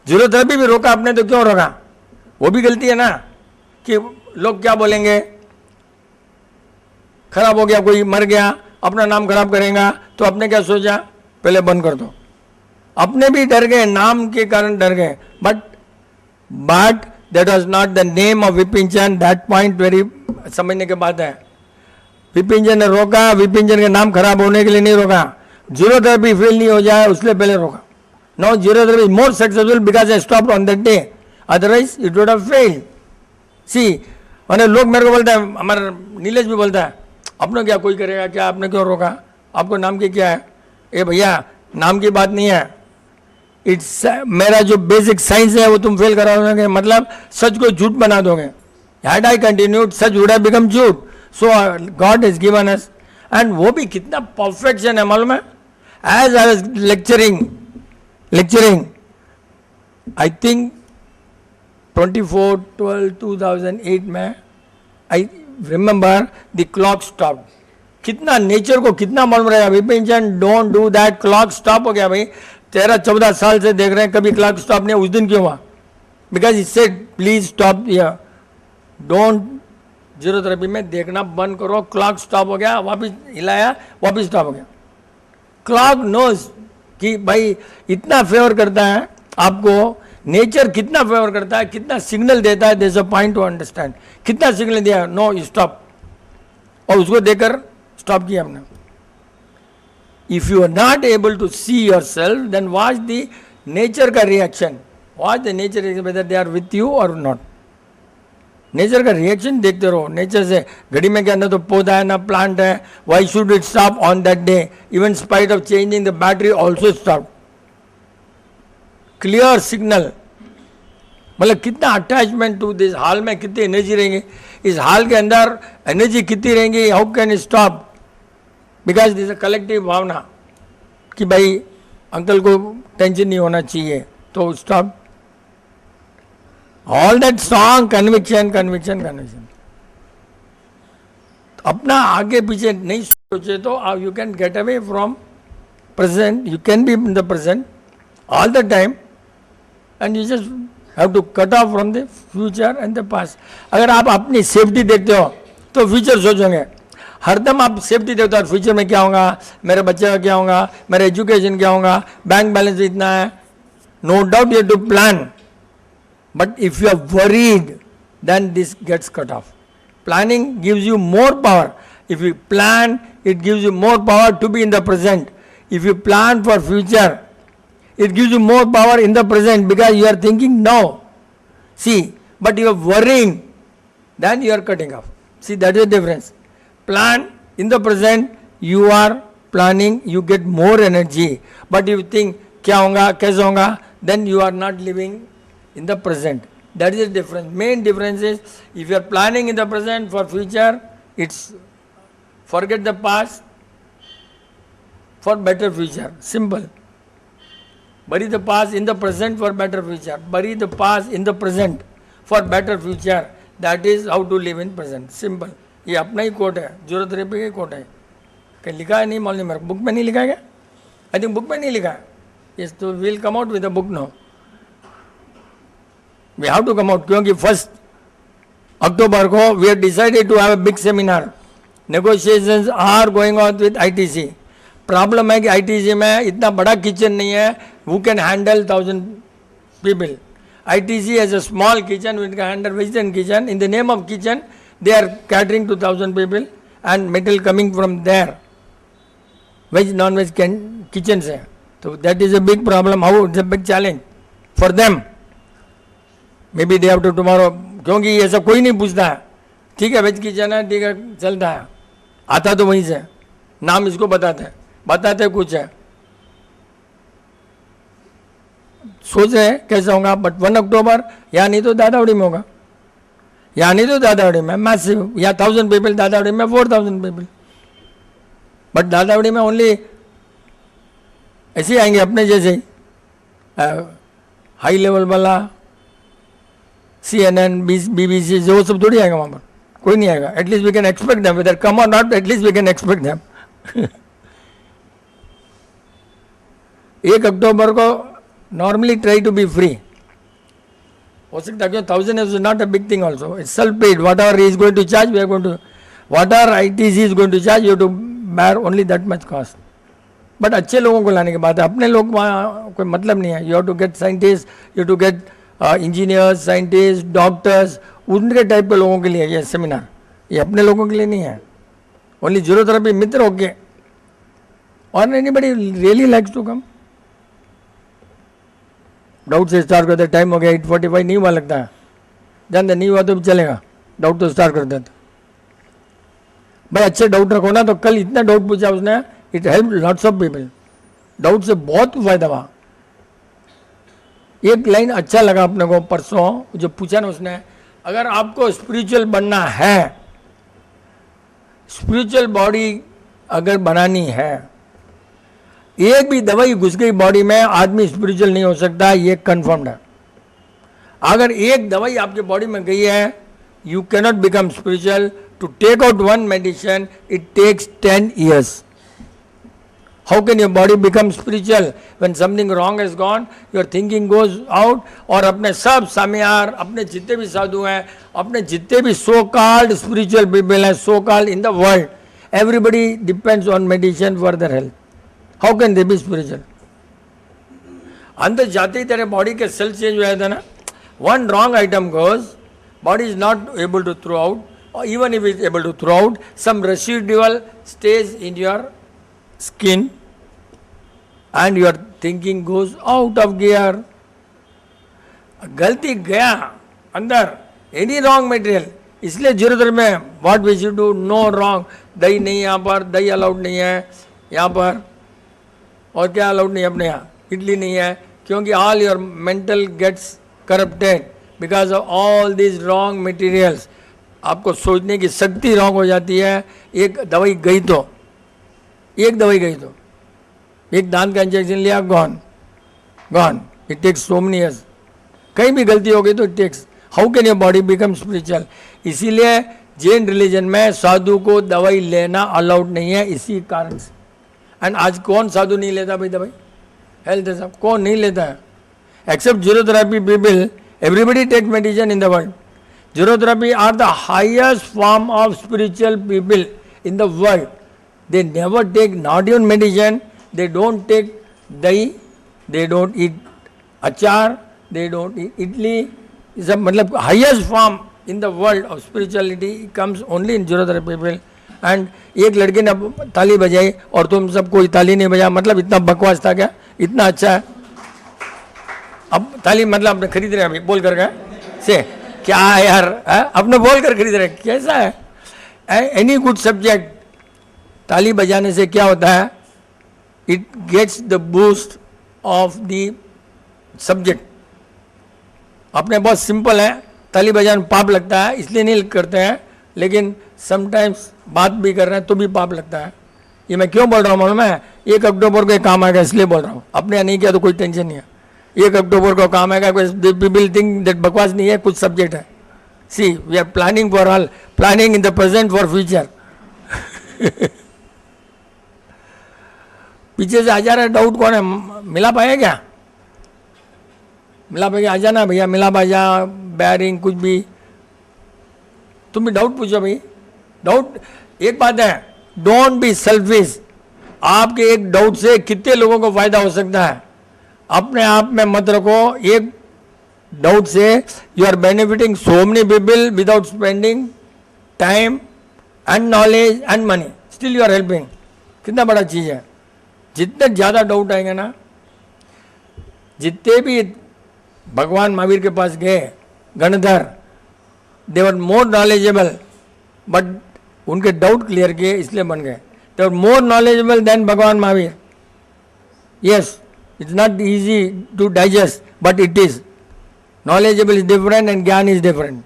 जीरोथेरेपी भी रोका आपने तो क्यों रोका, वो भी गलती है ना, कि लोग क्या बोलेंगे, खराब हो गया, कोई मर गया, अपना नाम खराब करेगा, तो आपने क्या सोचा, पहले बंद कर दो, अपने भी डर गए, नाम के कारण डर गए, but that was not the name of Vipin Chand, that point very समझने के बाद है। विपिन चंद ने रोका, विपिन चंद के नाम खराब होने के लिए नहीं रोका, जीरोथेरेपी फेल नहीं हो जाए उसलिए पहले रोका। Now zero therapy more successful because I stopped on that day, otherwise it would have failed. See और लोग मेरे को बोलता है, हमारा नीलेश भी बोलता है, अपना क्या कोई करेगा क्या, आपने क्यों रोका, आपको नाम की क्या है, ए भैया नाम की बात नहीं है, इट्स मेरा जो बेसिक साइंस है वो तुम फेल कराओगे, मतलब सच को झूठ बना दोगे। हैड आई कंटिन्यूड सच वुड हैव बिकम झूठ, so God has given us, and वो भी कितना परफेक्शन है मालूम है। As I was lecturing I think 24/12/2008 में, I remember the clock stopped. कितना नेचर को कितना मालूम रहेगा, Vipin Chand don't do that, clock stop हो गया भाई, 13-14 साल से देख रहे हैं, कभी क्लॉक स्टॉप नहीं, उस दिन क्यों हुआ, because it said please stop here, don't, zero therapy में देखना बंद करो, क्लॉक स्टॉप हो गया, वापस हिलाया, वापस स्टॉप हो गया। क्लॉक नोज कि भाई इतना फेवर करता है आपको, नेचर कितना फेवर करता है, कितना सिग्नल देता है, there is a point to understand, कितना सिग्नल दिया, नो स्टॉप, और उसको देकर स्टॉप किया हमने। If you are not able to see yourself, then watch the nature का reaction, watch the nature whether they are with you और नॉट। नेचर का रिएक्शन देखते रहो, नेचर से, घड़ी में क्या, ना तो पौधा है ना प्लांट है, why should it stop on that day, even spite of changing the battery also stop. Clear signal, मतलब कितना अटैचमेंट टू दिस हाल में, कितनी एनर्जी रहेंगी इस हाल के अंदर, एनर्जी कितनी रहेंगी, how can stop, because this a collective भावना कि भाई अंकल को टेंशन नहीं होना चाहिए, तो stop all that song, conviction conviction conviction. अपना आगे पीछे नहीं सोचे तो you can get away from present, you can be in the present all the time, and you just have to cut off from the future and the past. अगर आप अपनी सेफ्टी देखते हो तो फ्यूचर सोचोगे, हरदम आप सेफ्टी देखते हो फ्यूचर में क्या होगा, मेरे बच्चे का क्या होगा, मेरा एजुकेशन क्या होगा, बैंक बैलेंस इतना है, no doubt you to plan, but if you are worried then this gets cut off. Planning gives you more power. If you plan, it gives you more power to be in the present. If you plan for future, it gives you more power in the present because you are thinking now. See, but you are worrying, then you are cutting off. See, that is the difference. Plan in the present, you are planning, you get more energy. But if you think क्या होगा कैसे होगा, then you are not living in the present. That is the difference. Main difference is if you are planning in the present for future, it's forget the past for better future. Simple. Bury the past in the present for better future. Bury the past in the present for better future. That is how to live in present. Simple. ये अपना ही कोट है, जीरोथेरेपी का कोट है, कहीं लिखा है नहीं मालूम मेरे, बुक में नहीं लिखा है क्या, आई थिंक बुक में नहीं लिखा है, yes, तो will come out with a book now. We have to come out, क्योंकि 1 अक्टूबर को we have decided to have a big seminar. Negotiations are going on with ITC. Problem है कि आईटीसी में इतना बड़ा किचन नहीं है who can handle 1000 people. ITC has a small kitchen which can handle vegetarian kitchen. In the name of kitchen, they are catering to 1000 people and material coming from there. Veg, non-veg kitchens है. So that is a big problem. How it's a big challenge for them. Maybe they have to tomorrow. क्योंकि ऐसा कोई नहीं पूछता है. ठीक है वेज किचन है, ठीक है चलता है, आता तो वहीं से, नाम इसको बताते कुछ है. सोच रहे हैं कैसे होगा, बट 1 अक्टूबर या नहीं तो दादावड़ी में होगा, या नहीं तो दादावड़ी में मैसिव, या 1000 पीपल, दादावड़ी में 4000 पीपल. बट दादावड़ी में ओनली ऐसे आएंगे अपने जैसे हाई लेवल वाला CNN, BBC जो सब थोड़ी आएगा वहाँ पर, कोई नहीं आएगा. At least we can expect them, whether come और not, at least we can expect them. 1 अक्टूबर को normally try to be free. हो सकता है क्यों 1000 is not a big thing also. It's self paid. Whatever he is going to charge, we are going to, whatever ITC is going to charge, you have to bear only that much cost. But अच्छे लोगों को लाने के बाद अपने लोग वहाँ कोई मतलब नहीं है. You have to get scientists, you have to get engineers, scientists, doctors, उनके टाइप के लोगों के लिए ये सेमिनार, ये अपने लोगों के लिए नहीं है. Only ज़रूरत मित्र होके, और anybody really likes to come. Doubt से स्टार्ट करते, टाइम हो गया 8:45, नहीं हुआ लगता है, जानते नहीं हुआ तो भी चलेगा, डाउट तो स्टार्ट कर देते. भाई अच्छे डाउट रखो ना. तो कल इतना डाउट पूछा उसने, it help lots of people. Doubt से बहुत फायदा हुआ. एक लाइन अच्छा लगा अपने को परसों जो पूछा ना उसने, अगर आपको स्पिरिचुअल बनना है, स्पिरिचुअल बॉडी अगर बनानी है, एक भी दवाई घुस गई बॉडी में, आदमी स्पिरिचुअल नहीं हो सकता, ये कंफर्म्ड है. अगर एक दवाई आपके बॉडी में गई है, you can not become spiritual. To take out one medicine it takes 10 years. How can your body become spiritual when something wrong has gone, your thinking goes out. और अपने सब सामियार, अपने जितने भी साधु हैं, अपने जितने भी सो कॉल्ड स्पिरिचुअल पीपल हैं, so called in the world, everybody depends on medicine for their health. How can they be spiritual? अंदर जाते ही तेरे बॉडी के सेल चेंज हो जाता है ना. One wrong item goes, body is not able to throw out, और even if is able to throw out, some residual stage in your skin and your thinking goes out of gear. गलती गया अंदर, एनी रॉन्ग मटेरियल, इसलिए जरूरत में what we should do, no wrong. दही नहीं यहाँ पर, दही अलाउड नहीं है यहाँ पर, और क्या अलाउड नहीं है अपने यहाँ, इडली नहीं है, क्योंकि all your mental gets corrupted because of all this wrong materials. आपको सोचने की शक्ति रॉन्ग हो जाती है. एक दवाई गई तो, एक दवाई गई तो, एक दांत का इंजेक्शन लिया, gone gone. It takes so many years. कहीं भी गलती हो गई तो it takes. How can your body become spiritual? इसीलिए जैन रिलीजन में साधु को दवाई लेना अलाउड नहीं है, इसी कारण से. एंड आज कौन साधु नहीं लेता भाई दवाई? हेल्थ है सब, कौन नहीं लेता है? Except zero therapy people, everybody take medicine in the world. Zero therapy are the highest form of spiritual people in the world. They never take not even medicine, they don't take dahi, they don't eat अचार, दे डोंट ईट इडली. सब मतलब highest form in the world of spirituality comes only in zero therapy people. And एक लड़के ने ताली बजाई और तुम सब कोई ताली नहीं बजा, मतलब इतना बकवास था क्या? इतना अच्छा है. अब ताली मतलब अपने खरीद रहे हैं अभी बोल कर गए से, क्या है यार, अपने बोल कर खरीद रहे हैं, कैसा है? एनी गुड सब्जेक्ट ताली बजाने से क्या होता है? It gets the boost of the subject. अपने बहुत सिंपल है, ताली बजाने पाप लगता है इसलिए नहीं करते हैं, लेकिन समटाइम्स बात भी कर रहे हैं तो भी पाप लगता है. ये मैं क्यों बोल रहा हूँ मालूम है? 1 अक्टूबर को काम आएगा इसलिए बोल रहा हूँ. अपने यहाँ नहीं किया तो कोई टेंशन नहीं है. 1 अक्टूबर को काम आएगा. पीपल थिंक दैट बकवास नहीं है, कुछ सब्जेक्ट है. See we are planning for all, planning in the present for future. पीछे से आ जा रहा है डाउट, कौन है? मिला पाएगा क्या? मिला पाएगा? आ जाना भैया, मिला आ जा, बेयरिंग कुछ भी, तुम भी डाउट पूछो भाई। डाउट एक बात है, डोंट बी सेल्फिश। आपके एक डाउट से कितने लोगों को फायदा हो सकता है, अपने आप में मत रखो। एक डाउट से you are benefiting so many people without spending time and knowledge and money, still you are helping. कितना बड़ा चीज़ है। जितने ज़्यादा डाउट आएंगे ना, जितने भी भगवान महावीर के पास गए गणधर, दे वर मोर नॉलेजेबल, बट उनके डाउट क्लियर किए इसलिए बन गए। दे वर मोर knowledgeable than Bhagwan Mahavir. Yes, it's not easy to digest, but it is. Knowledgeable is different and ज्ञान इज डिफरेंट,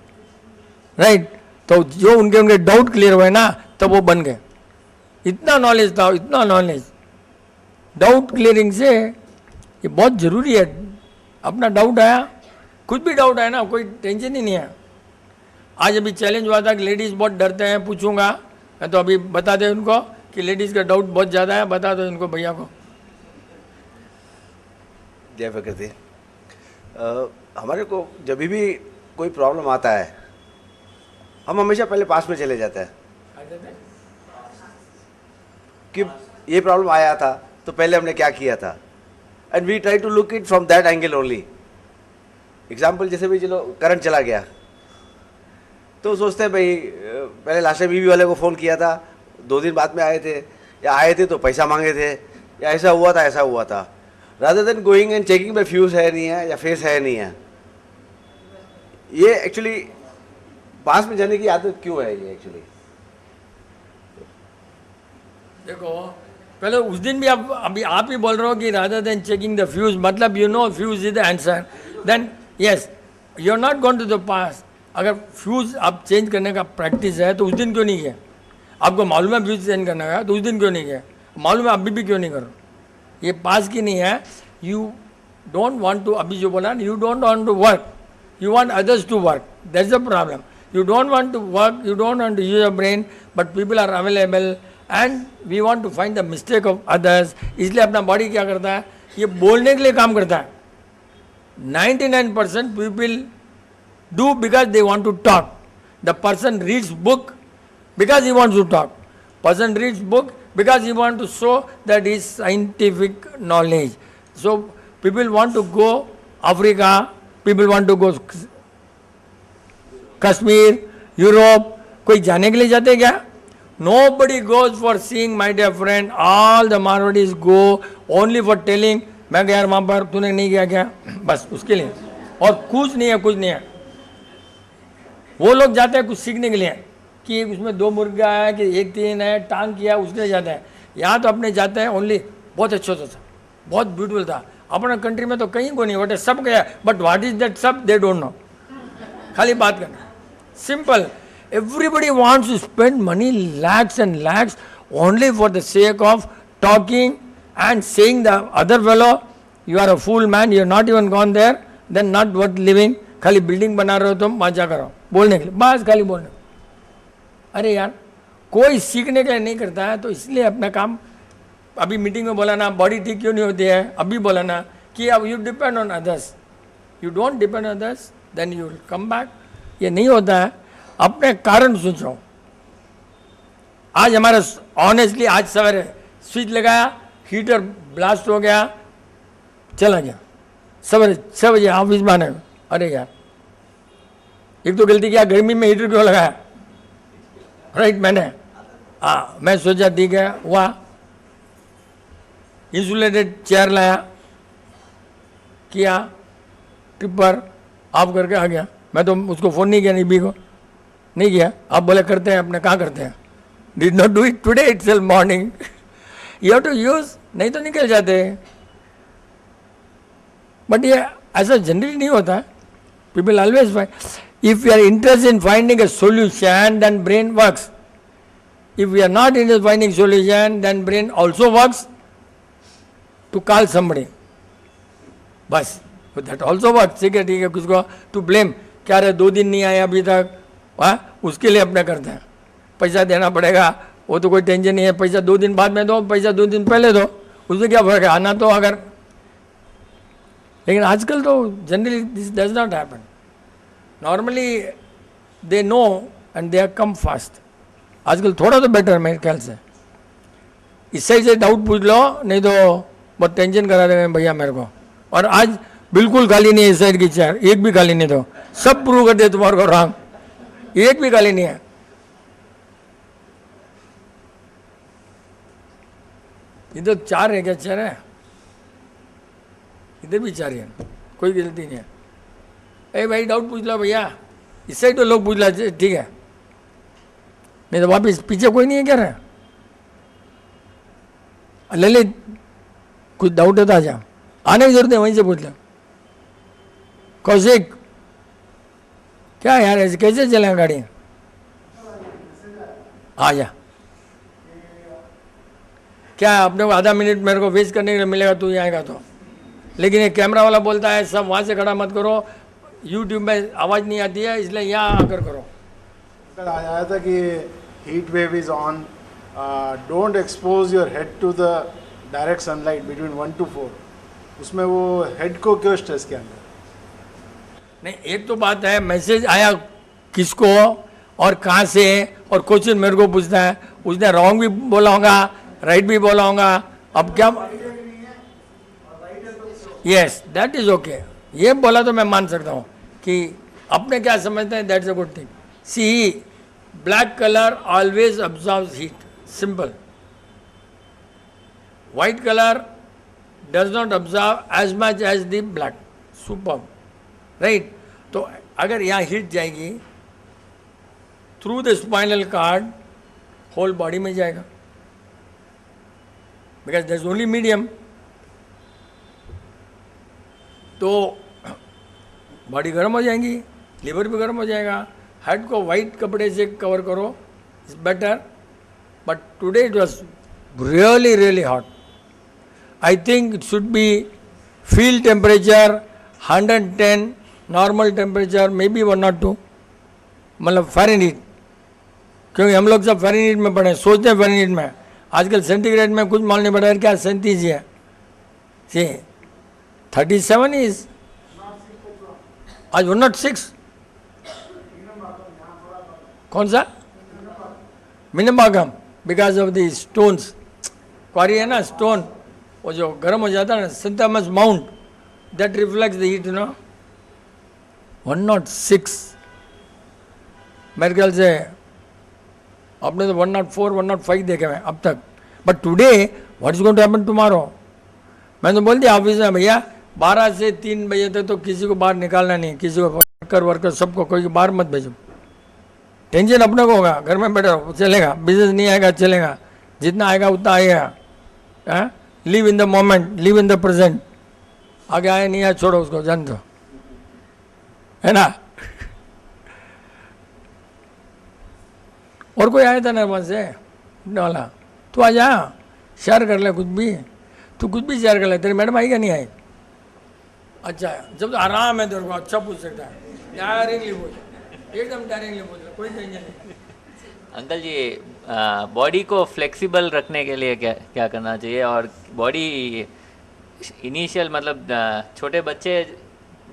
राइट। तो जो उनके उनके डाउट क्लियर हुए ना, तब वो बन गए। इतना नॉलेज था, इतना नॉलेज। डाउट क्लियरिंग से ये बहुत ज़रूरी है। अपना डाउट आया, कुछ भी डाउट आया ना, कोई टेंशन ही नहीं है। आज अभी चैलेंज हुआ था कि लेडीज़ बहुत डरते हैं, पूछूंगा मैं तो अभी बता दे उनको कि लेडीज़ का डाउट बहुत ज़्यादा है, बता दो इनको भैया को। जय प्रकृति। हमारे को जब भी कोई प्रॉब्लम आता है, हम हमेशा पहले पास में चले जाते हैं कि ये प्रॉब्लम आया था तो पहले हमने क्या किया था, and we try to look it from that angle only. Example जैसे भी चलो करंट चला गया तो सोचते हैं भाई पहले लास्ट टाइम बीवी वाले को फ़ोन किया था, 2 दिन बाद में आए थे, या आए थे तो पैसा मांगे थे, या ऐसा हुआ था ऐसा हुआ था, rather than going and checking भाई फ्यूज है नहीं है या फेस है नहीं है। ये एक्चुअली पास में जाने की आदत क्यों है ये एक्चुअली? देखो पहले उस दिन भी अभी आप ही बोल रहे हो कि rather than checking the fuse, मतलब you know fuse is the answer, then yes you are not going to the pass. अगर फ्यूज आप चेंज करने का प्रैक्टिस है तो उस दिन क्यों नहीं किया? आपको मालूम है फ्यूज चेंज करना है तो उस दिन क्यों नहीं किया? मालूम है अभी भी क्यों नहीं करो? ये पास की नहीं है। यू डोंट वांट टू, अभी जो बोला, you don't want to work, you want others to work, that's the problem. You don't want to work, you don't want to use your brain, but people are available and we want to find the mistake of others. इसलिए अपना बॉडी क्या करता है? ये बोलने के लिए काम करता है। 99% people do because they want to talk. The person reads book because he wants to talk. Person reads book because he wants to show that he is scientific knowledge. So people want to go Africa, people want to go Kashmir, Europe, कोई जाने के लिए जाते हैं क्या? Nobody goes for seeing, my dear friend. All the Marwadis go only for telling, मैं गया वहाँ पर, तूने नहीं गया क्या? बस उसके लिए, और कुछ नहीं है, कुछ नहीं है। वो लोग जाते हैं कुछ सीखने के लिए कि उसमें 2 मुर्गा है कि 1 3 है, टांग किया, उसके जाते हैं। यहाँ तो अपने जाते हैं ओनली बहुत अच्छा था, बहुत ब्यूटीफुल था। अपना कंट्री में तो कहीं को नहीं, बट सब गया, बट व्हाट इज दैट सब दे डोंट नो। खाली बात करना simple. Everybody wants to spend money, lakhs and lakhs, only for the sake of talking and saying the other fellow, you are a fool man, you are not even gone there, then not worth living. खाली बिल्डिंग बना रहे हो तुम, मजा करो बोलने के लिए, बस खाली बोलने। अरे यार कोई सीखने के लिए नहीं करता है, तो इसलिए अपना काम, अभी मीटिंग में बोला ना बॉडी ठीक क्यों नहीं होती है, अभी बोला ना कि अब you depend on others, you don't depend on others, then you will come back. ये नहीं होता है। अपने कारण सोचो। आज हमारा ऑनेस्टली आज सवेरे स्विच लगाया, हीटर ब्लास्ट हो गया, चला गया। सवेरे 6 बजे ऑफिस में आने, अरे यार एक तो गलती किया, गर्मी में हीटर क्यों लगाया, राइट। मैं सोचा ठीक है, हुआ इंसुलेटेड चेयर लाया, किया, टिप्पर ऑफ करके आ गया। मैं तो उसको फ़ोन नहीं किया, निबी को नहीं किया। आप बोले करते हैं अपने, कहाँ करते हैं? Did not do it today itself morning. You have to use, नहीं तो निकल जाते। बट ये ऐसा जनरली नहीं होता है। People always find, if you are interested in finding a solution then brain works, if you are not interested finding solution then brain also works to call somebody, बस दैट ऑल्सो वर्क्स। ठीक है किसको टू ब्लेम, क्या रहे 2 दिन नहीं आए अभी तक, उसके लिए अपने करते हैं। पैसा देना पड़ेगा, वो तो कोई टेंशन नहीं है, पैसा 2 दिन बाद में दो, पैसा 2 दिन पहले दो, उससे क्या फर्क है, आना तो अगर। लेकिन आजकल तो generally this does not happen. Normally they know and they come fast. आजकल थोड़ा तो बेटर मेरे ख्याल से. इस साइड से डाउट पूछ लो, नहीं तो बहुत टेंशन करा देंगे भैया मेरे को. और आज बिल्कुल खाली नहीं है इस साइड की चेयर, एक भी खाली नहीं. तो सब प्रूव कर दे तुम्हारे को रॉन्ग, एक भी खाली नहीं है. इधर 4 है क्या चेयर है? इधर भी 4 है, कोई गलती नहीं है. ए भाई डाउट पूछ लो भैया, इस साइड तो लोग पूछ ला, ठीक है. नहीं तो वापिस पीछे कोई नहीं है क्या रहे? ललित कुछ डाउट है तो आ जा, आने की जरूरत है, वहीं से पूछ लो. कौशिक क्या यार ऐसे कैसे चलेगा गाड़ी? आ जा. क्या अपने को आधा मिनट मेरे को वेस्ट करने के लिए मिलेगा तू ही आएगा तो? लेकिन ये कैमरा वाला बोलता है सब वहाँ से खड़ा मत करो, यूट्यूब में आवाज़ नहीं आती है, इसलिए यहाँ आकर करो. कल आया था कि heat wave is on, don't expose your head to the direct sunlight between 1 to 4. उसमें वो हेड को क्यों स्ट्रेस किया? नहीं, एक तो बात है मैसेज आया किसको और कहाँ से, और क्वेश्चन मेरे को पूछता है. उसने रॉन्ग भी बोला होगा, राइट भी बोला होगा. अब क्या, यस दैट इज ओके. ये बोला तो मैं मान सकता हूँ कि अपने क्या समझते हैं, that's a good thing. See black colour always absorbs heat, simple. White colour does not absorb as much as the black. Super, right. तो अगर यहाँ हीट जाएगी through the spinal cord, whole body में जाएगा, because that is only medium. तो बॉडी गर्म हो जाएगी, लिवर भी गर्म हो जाएगा. हेड को वाइट कपड़े से कवर करो, is better. But today it was really really hot. I think it should B field temperature 110, normal temperature may be 102, मतलब फ़ारेनहीट. क्योंकि हम लोग सब फ़ारेनहीट में पढ़े, सोचते हैं फ़ारेनहीट में. आजकल सेंटीग्रेड में कुछ मालूम नहीं पड़ा क्या 37 है. सी 37 इज आज 106. कौन सा? मिनबागम, बिकॉज ऑफ द स्टोन्स. क्वारी है ना स्टोन, वो जो गर्म हो जाता है ना, सिंथेमस माउंट, दैट रिफ्लेक्ट्स द हीट, 106. मेरे ख्याल से आपने तो 104, 105 देखे हैं अब तक. But today what is going to happen tomorrow? मैंने तो बोल दिया ऑफिस में, भैया 12 से 3 बजे तक तो किसी को बाहर निकालना नहीं, किसी को वर्कर सबको कोई बाहर मत भेजो. टेंशन अपने को होगा, घर में बैठे रहो, चलेगा. बिजनेस नहीं आएगा चलेगा, जितना आएगा उतना आएगा. Live in the moment, live in the present. आगे आए नहीं आए छोड़ो उसको, जान दो, है ना. और कोई आया था ना वहाँ से उठने वाला, तू आ जा, शेयर कर ले कुछ भी. तू कुछ भी शेयर कर ले. तेरी मैडम आई क्या नहीं आई? अच्छा, जब तो आराम है तेरे को, अच्छा पूछ सकता है, डायरेक्टली पूछ, एकदम डायरेक्टली पूछ, कोई टेंशन नहीं. अंकल जी, बॉडी को फ्लेक्सिबल रखने के लिए क्या क्या करना चाहिए? और बॉडी इनिशियल मतलब छोटे बच्चे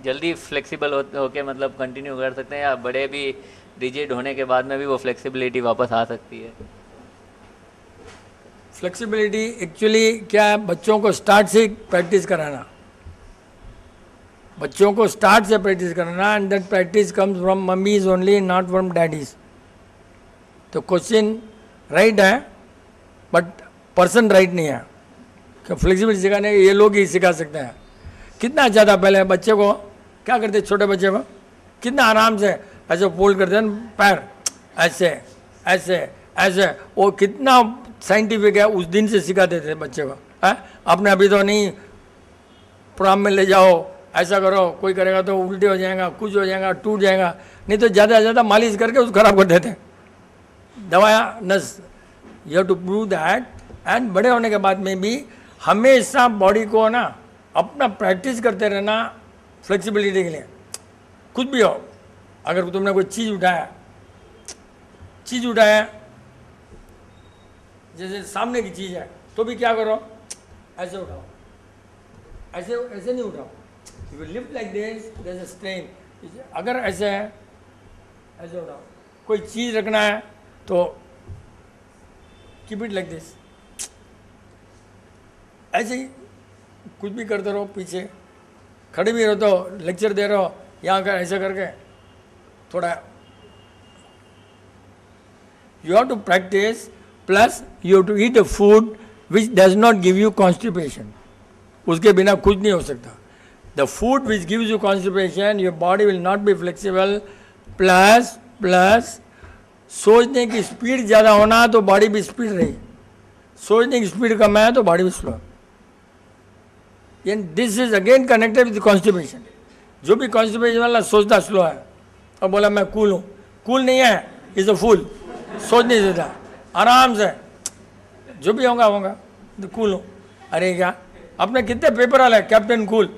जल्दी फ्लेक्सिबल होके मतलब कंटिन्यू कर सकते हैं, या बड़े भी रिजिड होने के बाद में भी वो फ्लेक्सिबिलिटी वापस आ सकती है? फ्लेक्सिबिलिटी एक्चुअली क्या है, बच्चों को स्टार्ट से प्रैक्टिस कराना. बच्चों को स्टार्ट से प्रैक्टिस कराना, and that practice comes from mummies only, not from daddies. तो क्वेश्चन राइट है, बट पर्सन राइट नहीं है. फ्लेक्सिबिलिटी सिखाने ये लोग ही सिखा सकते हैं. कितना ज़्यादा पहले बच्चे को क्या करते, छोटे बच्चे को कितना आराम से ऐसे फोल्ड करते हैं पैर, ऐसे ऐसे ऐसे. वो कितना साइंटिफिक है, उस दिन से सिखाते थे बच्चे को. आपने अभी तो नहीं, प्रोग्राम में ले जाओ, ऐसा करो, कोई करेगा तो उल्टे हो जाएगा, कुछ हो जाएगा, टूट जाएगा. नहीं तो ज़्यादा से ज़्यादा मालिश करके उसको खराब कर देते, दवाया नस. You have to prove that. And बड़े होने के बाद में भी हमेशा बॉडी को ना अपना प्रैक्टिस करते रहना फ्लेक्सिबिलिटी के लिए. कुछ भी हो, अगर तुमने कोई चीज़ उठाया, जैसे सामने की चीज़ है, तो भी क्या करो, ऐसे उठाओ, ऐसे ऐसे नहीं उठाओ. You will lift like this, there is a strain. अगर ऐसे है, ऐसे उठाओ, कोई चीज़ रखना है तो कीप इट लाइक दिस, ऐसे ही कुछ भी करते रहो, पीछे खड़े भी रहो तो लेक्चर दे रहे हो, यहाँ कर ऐसे करके थोड़ा you have to practice, plus you have to eat a food which does not give you constipation. उसके बिना कुछ नहीं हो सकता. The food which gives you constipation, your body will not be flexible, plus सोचने की स्पीड ज़्यादा होना तो बॉडी भी स्पीड रही, सोचने की स्पीड कम है तो बॉडी भी slow. And this is again connected with constipation. जो भी कॉन्स्टिपेशन वाला सोचता स्लो है और बोला मैं कूल हूँ, कूल नहीं है, इज अ फूल. सोच नहीं देता, आराम से जो भी होगा होगा, तो कूल हूँ. अरे क्या अपने कितने पेपर वाले हैं, कैप्टन कूल,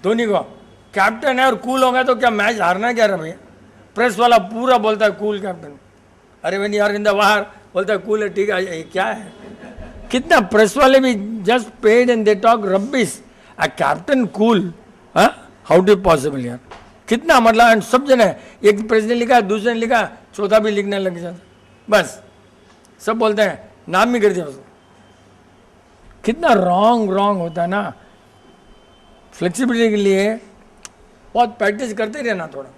धोनी को कैप्टन है और कूल होगा तो क्या मैच हारना क्या रहा भैया. प्रेस वाला पूरा बोलता है कूल कैप्टन, अरे when you are in the बाहर बोलता है कूल है, ठीक है. ये क्या है, कितना प्रेस वाले भी just paid and they talk rubbish. A captain cool, how do possible यार. कितना मतलब सब जने, एक प्रेस ने लिखा, दूसरे ने लिखा, चौथा भी लिखने लग जाता, बस सब बोलते हैं, नाम भी कर दिया उसको. कितना रॉन्ग होता है ना. फ्लेक्सिबिलिटी के लिए बहुत प्रैक्टिस करते रहना, थोड़ा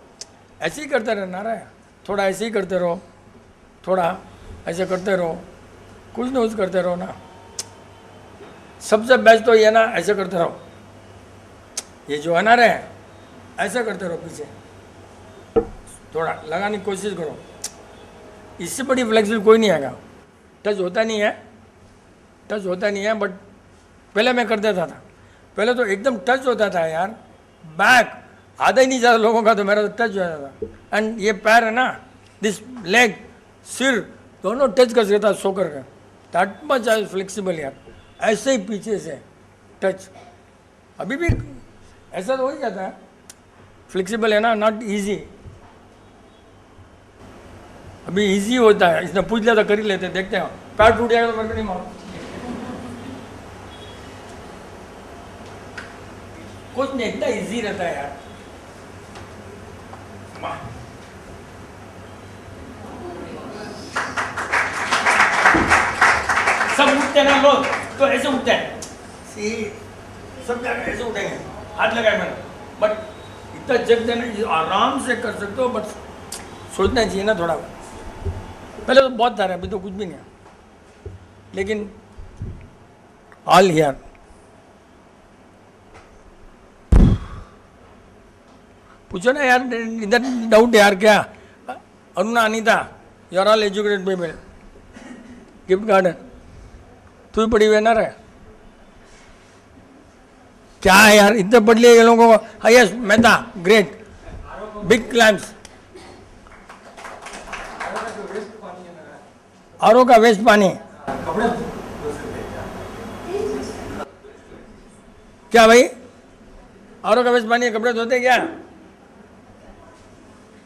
ऐसे ही करते रहना रहा है, थोड़ा ऐसे ही करते रहो, थोड़ा ऐसे करते रहो, कुछ न कुछ करते रहो ना. सबसे बेस्ट तो ये ना, ऐसे करते रहो, ये जो है ना रहे, ऐसे करते रहो, पीछे थोड़ा लगाने की कोशिश करो. इससे बड़ी फ्लेक्सिबल कोई नहीं आएगा. टच होता नहीं है, बट पहले मैं कर देता था, पहले तो एकदम टच होता था यार. बैक आधा ही नहीं जाता लोगों का, तो मेरा तो टच हो जाता था. एंड ये पैर है ना, दिस लेग, सिर दोनों टच कर सकता सो करके. दैट मच आई फ्लेक्सिबल यार. ऐसे ही पीछे से टच, अभी भी ऐसा तो हो ही जाता है. फ्लेक्सिबल है ना, नॉट इजी. अभी इजी होता है, इसने पूछ लिया तो कर ही लेते. देखते हैं पैर टूट जाएगा तो मेरे को नहीं मालूम. कुछ नहीं, इतना इजी रहता है यार. सब उठते हैं ना लोग, तो ऐसे उठते हैं, सब जगह ऐसे उठेंगे, हाथ लगाए मैंने. बट इतना जग देना आराम से कर सकते हो, बट सोचना चाहिए ना थोड़ा. पहले तो बहुत था, अभी तो कुछ भी नहीं है. लेकिन ऑल हियर. पूछो ना यार, इधर डाउट यार. क्या Aruna, Anita, you are all educated people. Gift garden तू ही पढ़ी हुई है ना रे. क्या है यार, इतने पढ़ लिए ये लोगों को. HiAce Mehta, great, big clams. RO का वेस्ट पानी क्या भाई, आरओ का वेस्ट पानी कपड़े धोते क्या?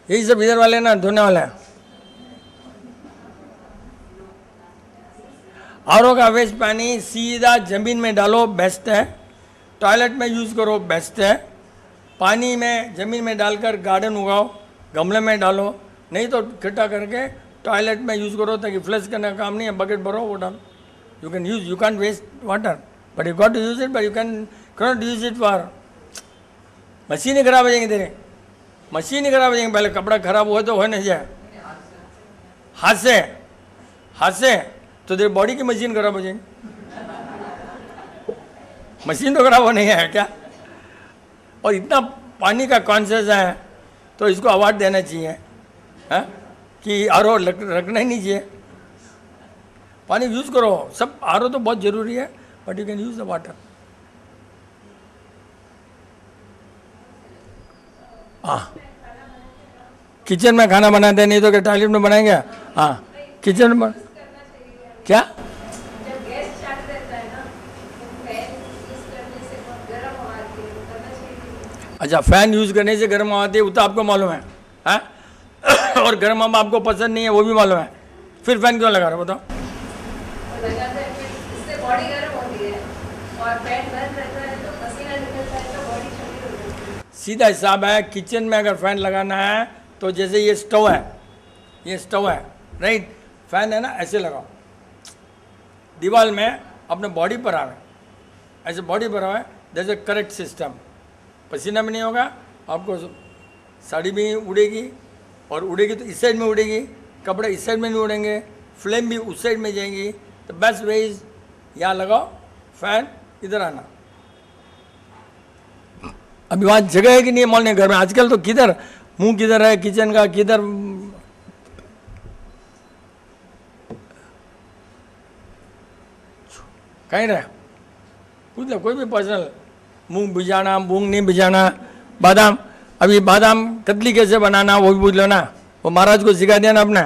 यही सब इधर वाले ना धोने वाला है. आरओ का वेस्ट पानी सीधा जमीन में डालो, बेस्ट है. टॉयलेट में यूज़ करो, बेस्ट है. पानी में जमीन में डालकर गार्डन उगाओ, गमले में डालो. नहीं तो इकट्ठा करके टॉयलेट में यूज़ करो, ताकि फ्लश करने का काम नहीं है. बकेट भरो, वो डालो. You can use, you can waste water, but you got to use it, but you can not use it for. मशीनें खराब हो जाएंगी तेरे, मशीन ही खराब हो जाएंगे. पहले कपड़ा खराब हो तो हो नहीं जाए, हाथ से तो तेरी बॉडी की मशीन खराब हो जाएगी. मशीन तो खराब हो नहीं है क्या. और इतना पानी का कॉन्शियस है तो इसको अवार्ड देना चाहिए, है कि आरओ रखना ही नहीं चाहिए. पानी यूज़ करो, सब आरओ तो बहुत ज़रूरी है, but you can use the water. हाँ, किचन में खाना बनाते नहीं तो क्या टॉयलेट में बनाएंगे? हाँ, किचन में. क्या जब गैस चालू रहता है ना, तो फैन यूज करने से बहुत गर्म हवा आती है, तो करना चाहिए. अच्छा, फैन यूज़ करने से गर्म हवा आती है, वो तो आपको मालूम है, हाँ? और गर्म हवा आपको पसंद नहीं है, वो भी मालूम है, फिर फैन क्यों लगा रहे हो बताओ? और लगाते हैं फिर इससे बॉडी गर्म होती है, और फैन बंद रहता है तो पसीना निकलता है तो बॉडी ठंडी हो जाती है. सीधा हिसाब है, किचन में अगर फैन लगाना है तो जैसे ये स्टोव है, ये स्टोव है, राइट, फैन है ना, ऐसे लगाओ, दीवार में अपने बॉडी पर आवे, ऐसे बॉडी पर आवे, दैट्स अ करेक्ट सिस्टम। पसीना भी नहीं होगा, आपको साड़ी भी उड़ेगी, और उड़ेगी तो इस साइड में उड़ेगी, कपड़े इस साइड में नहीं उड़ेंगे, फ्लेम भी उस साइड में जाएंगी। तो बेस्ट वे इज यहाँ लगाओ फैन, इधर आना। अभी वहाँ जगह है कि नहीं मोलने घर में, आजकल तो किधर मुंह किधर है किचन का, किधर कहीं रहे, पूछ लो कोई भी पर्सनल, मूंग भिजाना, मूंग नहीं भिजाना, बादाम, अभी बादाम कतली कैसे बनाना वो भी पूछ लो ना, वो महाराज को सिखा दिया ना आपने।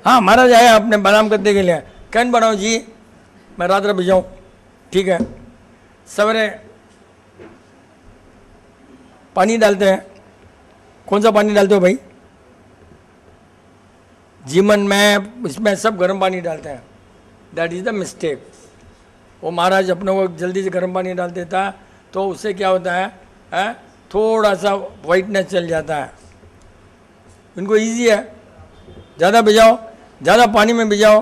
हाँ महाराज आया अपने बादाम कतली के लिए, कैन बनाओ जी, मैं रात रात भिजाऊँ, ठीक है। सवेरे पानी डालते हैं, कौन सा पानी डालते हो भाई? जीवन में इसमें सब गर्म पानी डालते हैं, दैट इज़ द मिस्टेक। वो महाराज अपने को जल्दी से गर्म पानी डाल देता है तो उससे क्या होता है, थोड़ा सा वाइटनेस चल जाता है। इनको इजी है, ज़्यादा भिजाओ, ज़्यादा पानी में भिजाओ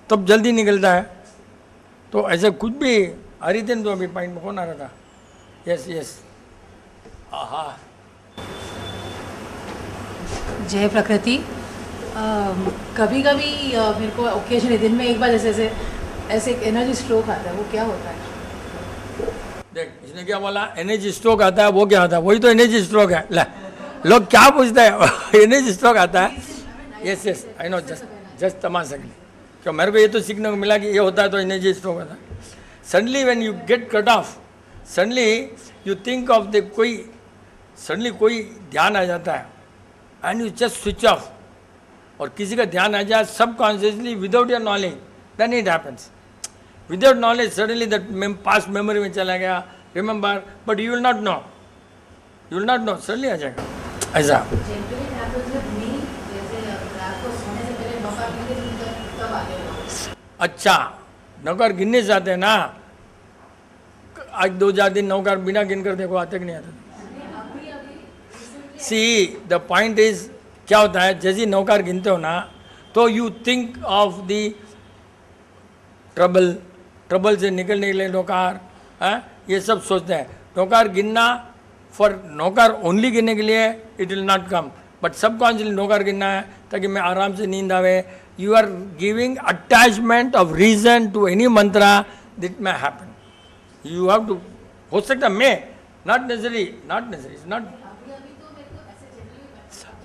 तब जल्दी निकलता है। तो ऐसे कुछ भी आ रही थी तो अभी पॉइंट में कौन आ रहा था? यस यस, हाँ। जय प्रकृति। कभी कभी मेरे को ओकेजनली दिन में एक बार जैसे ऐसे एक एनर्जी स्ट्रोक आता है, वो क्या होता है? देख इसने क्या बोला, एनर्जी स्ट्रोक आता है, वो क्या आता है? वही तो एनर्जी स्ट्रोक है। ले लोग क्या पूछते हैं एनर्जी स्ट्रोक आता है। Yes yes I know, just तमाशा के लिए, क्यों मेरे को ये तो सीखने को मिला कि ये होता है तो एनर्जी स्ट्रोक आता है। Suddenly when you get cut off, suddenly you think of the कोई, सडनली कोई ध्यान आ जाता है and you just switch off, और किसी का ध्यान आ जाए subconsciously without your knowledge, then it happens. Without knowledge suddenly that past memory में चला गया, remember, but you will not know, you will not know, suddenly आ जाएगा ऐसा। अच्छा, नौकर गिनने से आते हैं ना, आज 2-4 दिन नौकर बिना गिन कर देखो आते कि नहीं आते। सी द पॉइंट इज, क्या होता है जैसे नौकर गिनते हो ना तो you think of the trouble, trouble से निकलने के लिए नौकर, ये सब सोचते हैं। नौकर गिनना फॉर नौकर ओनली गिनने के लिए it will not come, but subconsciously नौकर गिनना है ताकि मैं आराम से नींद आवे। You are giving attachment of reason to any mantra that may happen, you have to, हो सकता मे नॉट नेसेसरी, नॉट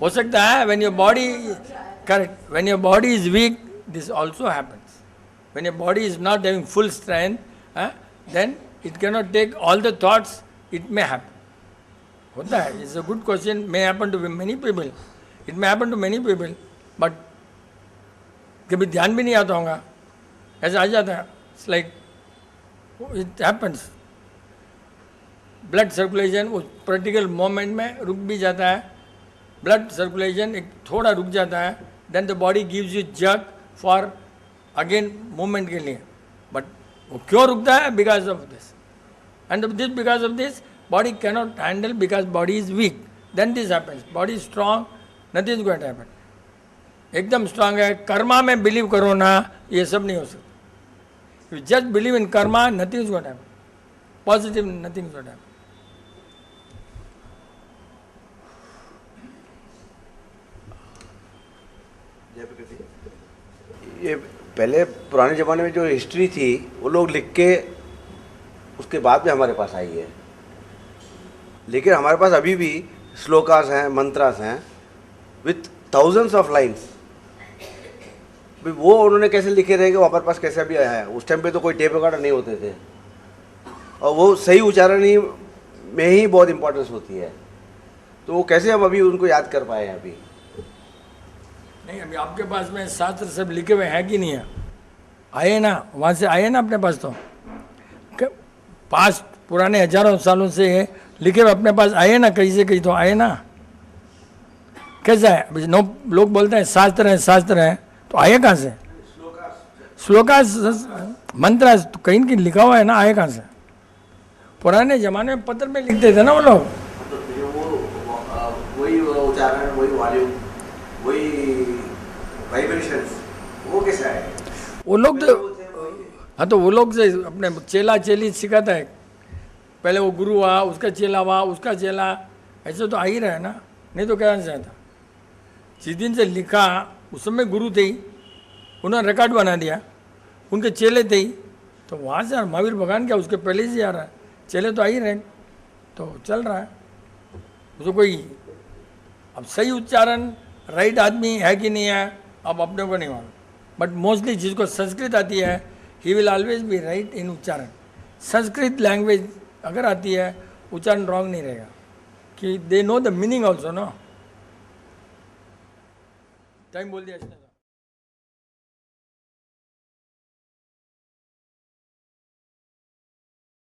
हो सकता है when your body, correct, when your body is weak this also happens. When your body is not having full strength, then it cannot take all the thoughts, it may happen. होता है, it's a good question, may happen to many people, it may happen to many people, but कभी ध्यान भी नहीं आता होगा, ऐसा आ जाता है, it's like it happens. Blood circulation उस पर्टिकुलर मोमेंट में रुक भी जाता है, ब्लड सर्कुलेशन एक थोड़ा रुक जाता है, then the body gives you jug for again movement के लिए, बट वो क्यों रुकता है? Because of this, and this because of this body cannot handle, because body is weak, then this happens. Body strong, nothing is going to happen, एकदम स्ट्रांग है। कर्मा में बिलीव करो ना, ये सब नहीं हो सकता। You just believe in karma, nothing is going to happen, positive, nothing is going to happen. ये पहले पुराने ज़माने में जो हिस्ट्री थी वो लोग लिख के उसके बाद में हमारे पास आई है, लेकिन हमारे पास अभी भी श्लोकास हैं, मंत्रास हैं विथ थाउजेंड्स ऑफ लाइन्स। वो उन्होंने कैसे लिखे रहेंगे, वो हमारे पास कैसे अभी आया है? उस टाइम पे तो कोई टेप रिकॉर्डर नहीं होते थे, और वो सही उच्चारण ही में ही बहुत इंपॉर्टेंस होती है, तो वो कैसे हम अभी उनको याद कर पाए हैं? अभी नहीं, अभी आपके पास में शास्त्र सब लिखे हुए हैं कि नहीं है? आए ना, वहाँ से आए ना अपने पास, तो पास पुराने हजारों सालों से लिखे हुए अपने पास आए ना, कहीं से कहीं तो आए ना। कैसा है? अभी लोग बोलते हैं शास्त्र है, शास्त्र है, तो आए कहाँ से? श्लोकास, मंत्र तो कहीं लिखा हुआ है ना, आए कहाँ से? पुराने जमाने में पत्र में लिखते थे ना वो लोग। उच्चारण, वही वॉल्यूम, वही वाइब्रेशंस, वो कैसे आए? वो लोग तो, हाँ तो वो लोग से अपने चेला चेली सिखाता है, पहले वो गुरु हुआ, उसका चेला हुआ, उसका चेला, ऐसे तो आ ही रहा है ना, नहीं तो क्या चाहता। जिस दिन से लिखा उस समय गुरु थे ही, उन्होंने रिकॉर्ड बना दिया, उनके चेले थे ही, तो वहाँ से महावीर भगवान क्या उसके पहले से आ रहा है, चेले तो आ ही रहे, तो चल रहा है। उसको कोई अब सही उच्चारण राइट आदमी है कि नहीं है अब अपने को नहीं मालूम, बट मोस्टली जिसको संस्कृत आती है he will always be right in उच्चारण। संस्कृत लैंग्वेज अगर आती है उच्चारण रॉन्ग नहीं रहेगा, कि they know the meaning also. No time बोल दिया इसने।